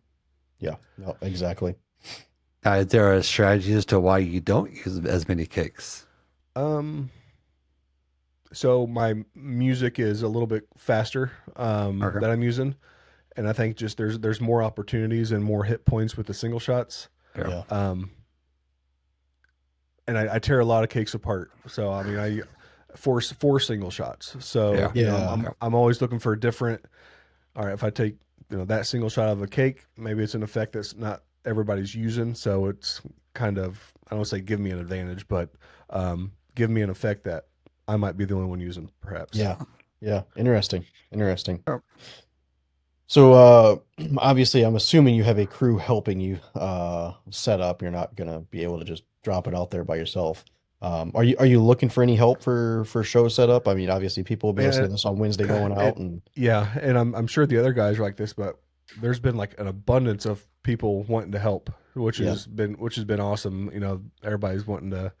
Yeah. No, exactly. is there a strategy as to why you don't use as many cakes? So my music is a little bit faster that I'm using, and I think just there's more opportunities and more hit points with the single shots. Yeah. And I tear a lot of cakes apart. So I mean, I four single shots. So Yeah. I'm always looking for a different. All right, if I take that single shot of a cake, maybe it's an effect that's not everybody's using. So it's kind of, I don't want to say give me an advantage, but give me an effect that I might be the only one using, perhaps. Yeah. Yeah. Interesting. Oh. So obviously, I'm assuming you have a crew helping you set up. You're not gonna be able to just drop it out there by yourself. Are you looking for any help for show setup? I mean, obviously, people will be listening to this on Wednesday going out, and yeah, and I'm sure the other guys are like this, but there's been like an abundance of people wanting to help, which has been awesome. Everybody's wanting to.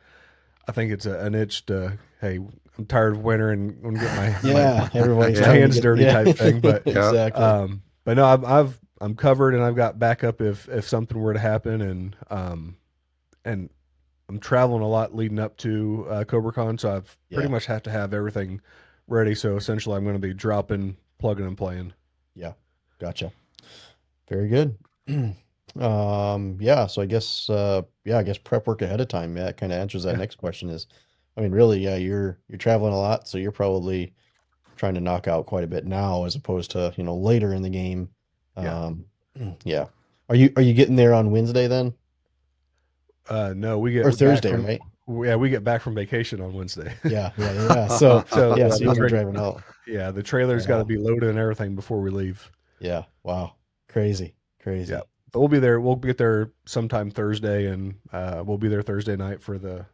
I think it's an itch to, hey, I'm tired of winter and want to get everybody's my trying to hands dirty type thing. But exactly. but no, I'm covered, and I've got backup if something were to happen, and I'm traveling a lot leading up to Cobra Con, so I've pretty much have to have everything ready. So essentially, I'm going to be dropping, plugging, and playing. Yeah, gotcha. Very good. Yeah. So I guess prep work ahead of time. Yeah, it kind of answers that next question. Is, I mean, really, yeah, you're traveling a lot, so you're probably trying to knock out quite a bit now as opposed to later in the game. Yeah. Are you getting there on Wednesday then? No, we get Or Thursday, back right? Yeah, we get back from vacation on Wednesday. Yeah. So yeah, so you're driving out. Yeah, the trailer's got to be loaded and everything before we leave. Yeah. Wow. Crazy. Yeah, but we'll be there. We'll get there sometime Thursday, and we'll be there Thursday night for the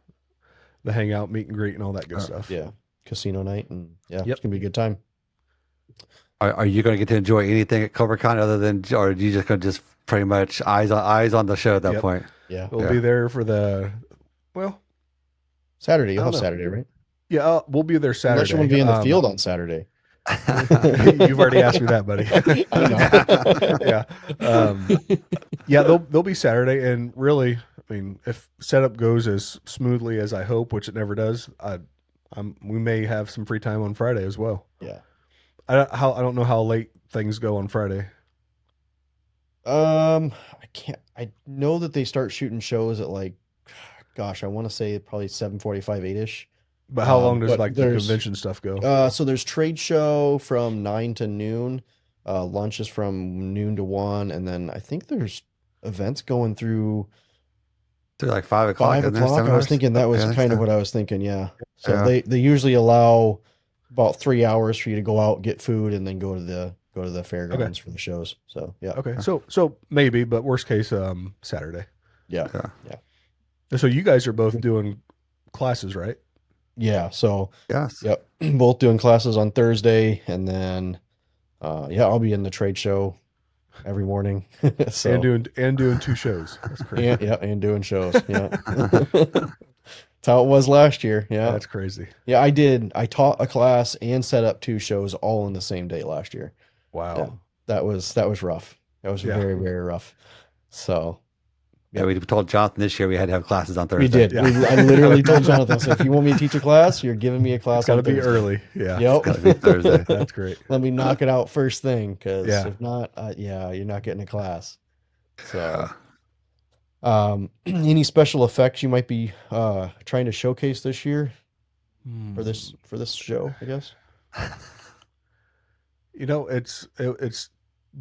hangout, meet and greet, and all that good stuff. Yeah, casino night, and it's gonna be a good time. Are you going to get to enjoy anything at Cobra Con other than, or are you just going to just pretty much eyes on the show at that point? Yeah, we'll be there for Saturday. You'll have Saturday, right? Yeah, we'll be there Saturday. Unless you want to be in the field on Saturday. You've already asked me that, buddy. Yeah. They'll be Saturday, and really, I mean, if setup goes as smoothly as I hope, which it never does, we may have some free time on Friday as well. Yeah. I don't know how late things go on Friday. I know that they start shooting shows at I want to say probably 7:45, 8-ish. But how long does the convention stuff go? So there's trade show from 9 to noon. Lunch is from noon to 1, and then I think there's events going through like 5 o'clock. 5 o'clock. I was thinking that was kind of what I was thinking. Yeah. So they usually allow about 3 hours for you to go out, get food, and then go to the fairgrounds for the shows. So yeah. Okay. So maybe, but worst case, Saturday. Yeah. So you guys are both doing classes, right? Yeah. So yes. Yep. Both doing classes on Thursday, and then I'll be in the trade show every morning. So and doing 2 shows. That's crazy. And doing shows. Yeah. That's how it was last year. Yeah. That's crazy. Yeah, I taught a class and set up 2 shows all in the same day last year. Wow. Yeah, that was rough. That was very, very rough. So yeah, we told Jonathan this year we had to have classes on Thursday. We did. I literally told Jonathan, so if you want me to teach a class, you're giving me a class. It's got to be early. Yeah. Yep. It's got to be Thursday. That's great. Let me knock it out first thing, because if not, you're not getting a class. So, any special effects you might be trying to showcase this year for this show, I guess? It's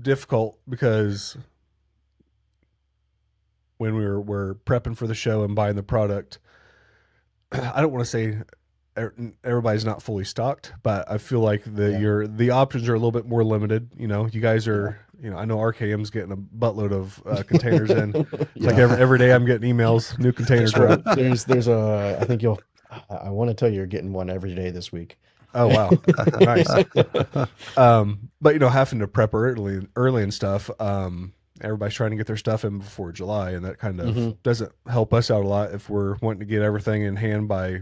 difficult because when we're prepping for the show and buying the product, I don't want to say everybody's not fully stocked, but I feel like the options are a little bit more limited. You guys are, I know RKM's getting a buttload of containers in. It's like every day I'm getting emails, new containers. There's I think I want to tell you're getting one every day this week. Oh, wow. Nice. But having to prep early and stuff, everybody's trying to get their stuff in before July, and that kind of doesn't help us out a lot if we're wanting to get everything in hand by,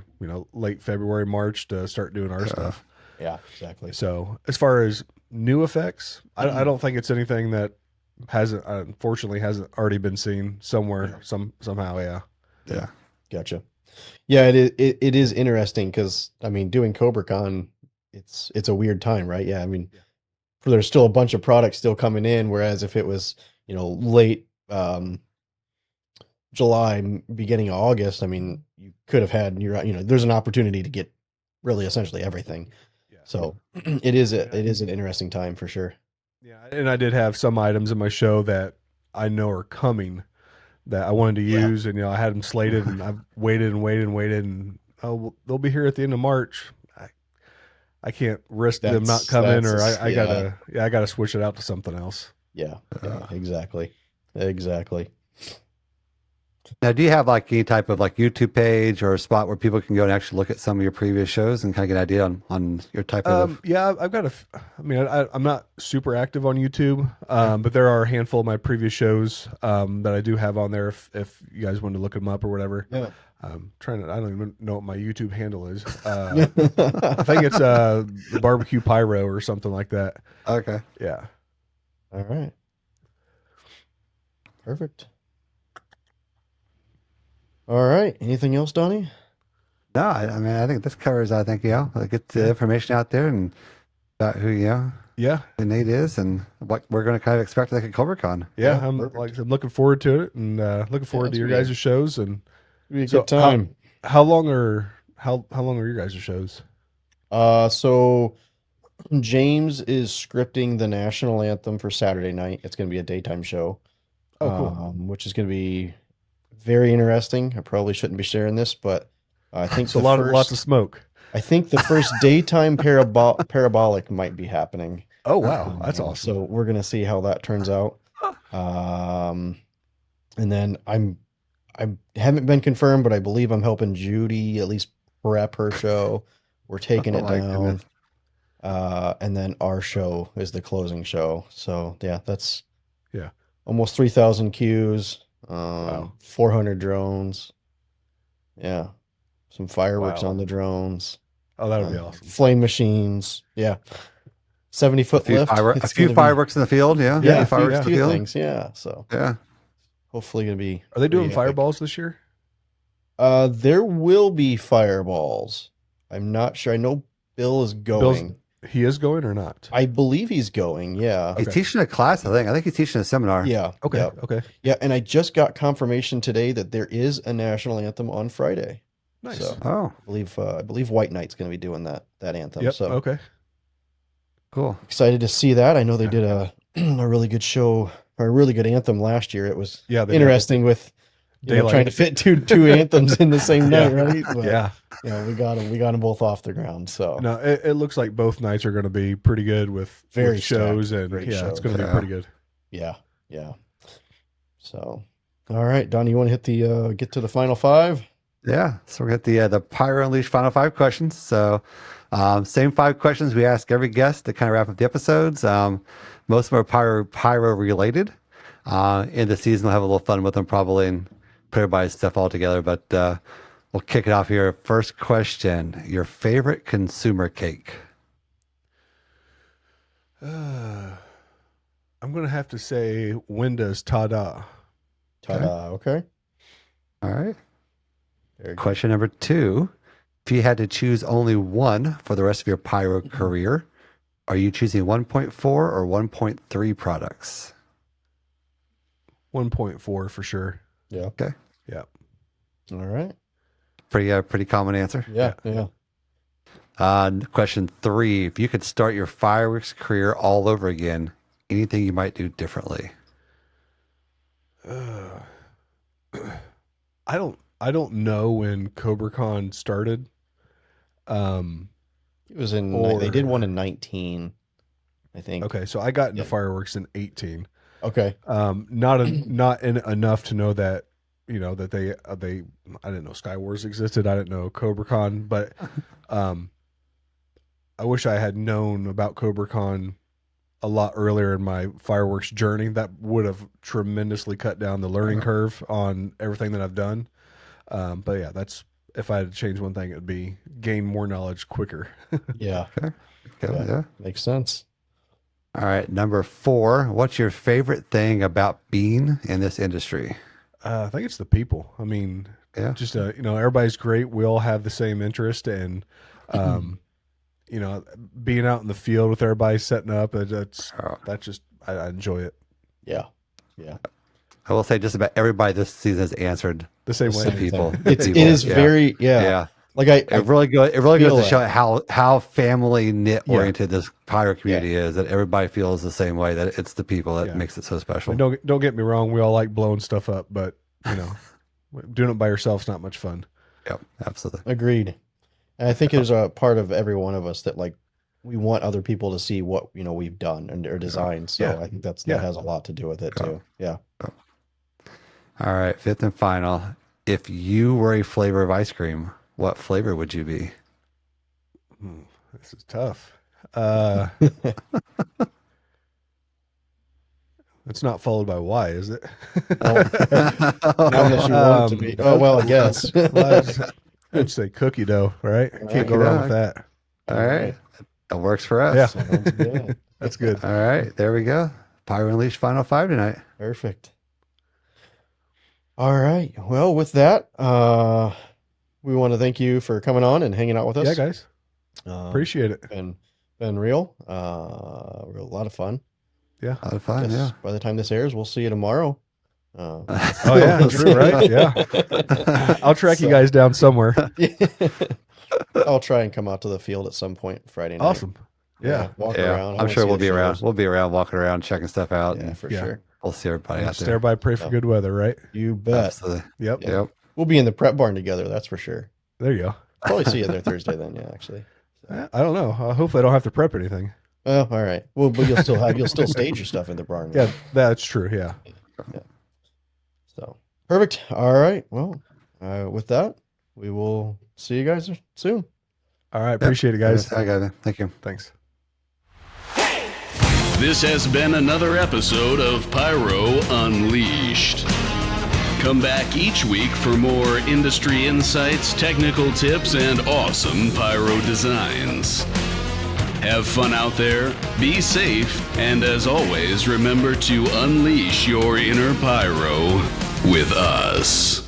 late February, March to start doing our stuff. Yeah, exactly. So as far as new effects, I don't think it's anything that unfortunately hasn't already been seen somewhere, somehow. Yeah. Gotcha. Yeah, it is interesting because, I mean, doing Cobra Con, it's a weird time, right? Yeah, I mean, there's still a bunch of products still coming in, whereas if it was, late July, beginning of August, I mean, you could have had there's an opportunity to get really essentially everything. Yeah. So it is an interesting time for sure. Yeah, and I did have some items in my show that I know are coming that I wanted to use, and I had them slated, and I've waited and waited and waited, and well, they'll be here at the end of March. I can't risk them not coming, or I gotta switch it out to something else. Yeah, exactly. Now, do you have like any type of like YouTube page or a spot where people can go and actually look at some of your previous shows and kind of get an idea on your type of? Yeah, I've got I'm not super active on YouTube, but there are a handful of my previous shows that I do have on there if you guys want to look them up or whatever. Yeah. I don't even know what my YouTube handle is. I think it's the Barbecue Pyro or something like that. Okay. Yeah. All right. Perfect. All right. Anything else, Donnie? No, I think this covers. I think get the information out there and about who who Nate is and what we're going to kind of expect like at Cobra Con. Yeah, I'm looking forward to it and looking forward to your guys' shows and. It'll be a good time. How long are your guys' shows? So James is scripting the national anthem for Saturday night. It's going to be a daytime show. Oh, cool. Which is going to be very interesting. I probably shouldn't be sharing this, but I think it's lots of smoke. I think the first daytime parabolic might be happening. Oh wow, that's awesome. So we're going to see how that turns out. And then I haven't been confirmed, but I believe I'm helping Judy at least prep her show. We're taking it down. And then our show is the closing show. So yeah, that's almost 3,000 cues, 400 drones. Yeah. Some fireworks on the drones. Oh, that would be awesome. Flame machines. Yeah. 70-foot lift. A few fireworks in the field. Yeah. Yeah. Fireworks a few things. Yeah. So yeah. Hopefully gonna be. Are they doing fireballs this year? There will be fireballs. I'm not sure. I know Bill is going. He is going or not? I believe he's going. Yeah. He's teaching a class. I think he's teaching a seminar. Yeah. Okay. Yeah. Okay. Yeah, and I just got confirmation today that there is a national anthem on Friday. Nice. So, I believe White Knight's going to be doing that anthem. Yep. So okay. Cool. Excited to see that. I know they did a really good show. Or a really good anthem last year. It was interesting with trying to fit two anthems in the same night, right? But, we got them both off the ground. So no, it looks like both nights are going to be pretty good with shows and shows. It's going to be pretty good. Yeah. So, all right, Don, you want to hit get to the final five? Yeah. So we're gonna the Pyro Unleashed final 5 questions. So same 5 questions we ask every guest to kind of wrap up the episodes. Most of them are pyro related. In the season, we'll have a little fun with them probably and put everybody's stuff all together. But we'll kick it off here. First question: your favorite consumer cake? I'm gonna have to say Windows Ta-Da. Ta-Da. Okay. All right. Question number 2: if you had to choose only one for the rest of your pyro career, are you choosing 1.4 or 1.3 products? 1.4 for sure. Yeah. Okay. Yeah. All right. Pretty common answer. Yeah. Question 3: if you could start your fireworks career all over again, anything you might do differently? I don't know when Cobra Con started. It was they did one in 19, I think. Okay, so I got into fireworks in 18. Okay. Not enough to know that that they I didn't know Sky Wars existed. I didn't know Cobra Con, but I wish I had known about Cobra Con a lot earlier in my fireworks journey. That would have tremendously cut down the learning curve on everything that I've done. But yeah, that's if I had to change one thing, it would be gain more knowledge quicker. Yeah. Okay. Yeah. Makes sense. All right. Number 4, what's your favorite thing about being in this industry? I think it's the people. I mean, just, everybody's great. We all have the same interest and, being out in the field with everybody setting up, that's just, I enjoy it. Yeah. Yeah. I will say just about everybody this season has answered the same way. People. It is very. Like It really goes feel to show that. how family knit oriented this pyro community is. That everybody feels the same way. That it's the people that makes it so special. I mean, don't get me wrong. We all like blowing stuff up, but doing it by yourself's not much fun. Yep, absolutely. Agreed. And I think there's a part of every one of us that like we want other people to see what we've done and our design. So I think that has a lot to do with it too. Yeah. All right, fifth and final. If you were a flavor of ice cream, what flavor would you be? This is tough. It's not followed by Y, is it? Unless you want it to be. Oh well, I guess. I'd say cookie dough, right? Can't go wrong with that. All right, that works for us. Yeah, Sounds good. that's good. All right, there we go. Pyro Unleashed Final 5 tonight. Perfect. All right. Well, with that, we want to thank you for coming on and hanging out with us. Yeah, guys. Appreciate it. Been real. A lot of fun. Yeah. A lot of fun, yeah. By the time this airs, we'll see you tomorrow. Oh yeah, true, right? Yeah. I'll track you guys down somewhere. I'll try and come out to the field at some point Friday night. Awesome. Yeah. Walk around. I'm sure we'll be around. We'll be around, walking around, checking stuff out. Yeah, for sure. We'll see everybody out there. Everybody pray for good weather, right? You bet. Absolutely. Yep. Yeah. Yep. We'll be in the prep barn together. That's for sure. There you go. Probably see you there Thursday then. Yeah, actually. I don't know. Hopefully, I don't have to prep anything. Oh, all right. Well, but you'll still stage your stuff in the barn. Yeah, that's true. Yeah. So perfect. All right. Well, with that, we will see you guys soon. All right. Appreciate it, guys. I got it. Thank you. Thanks. This has been another episode of Pyro Unleashed. Come back each week for more industry insights, technical tips, and awesome pyro designs. Have fun out there, be safe, and as always, remember to unleash your inner pyro with us.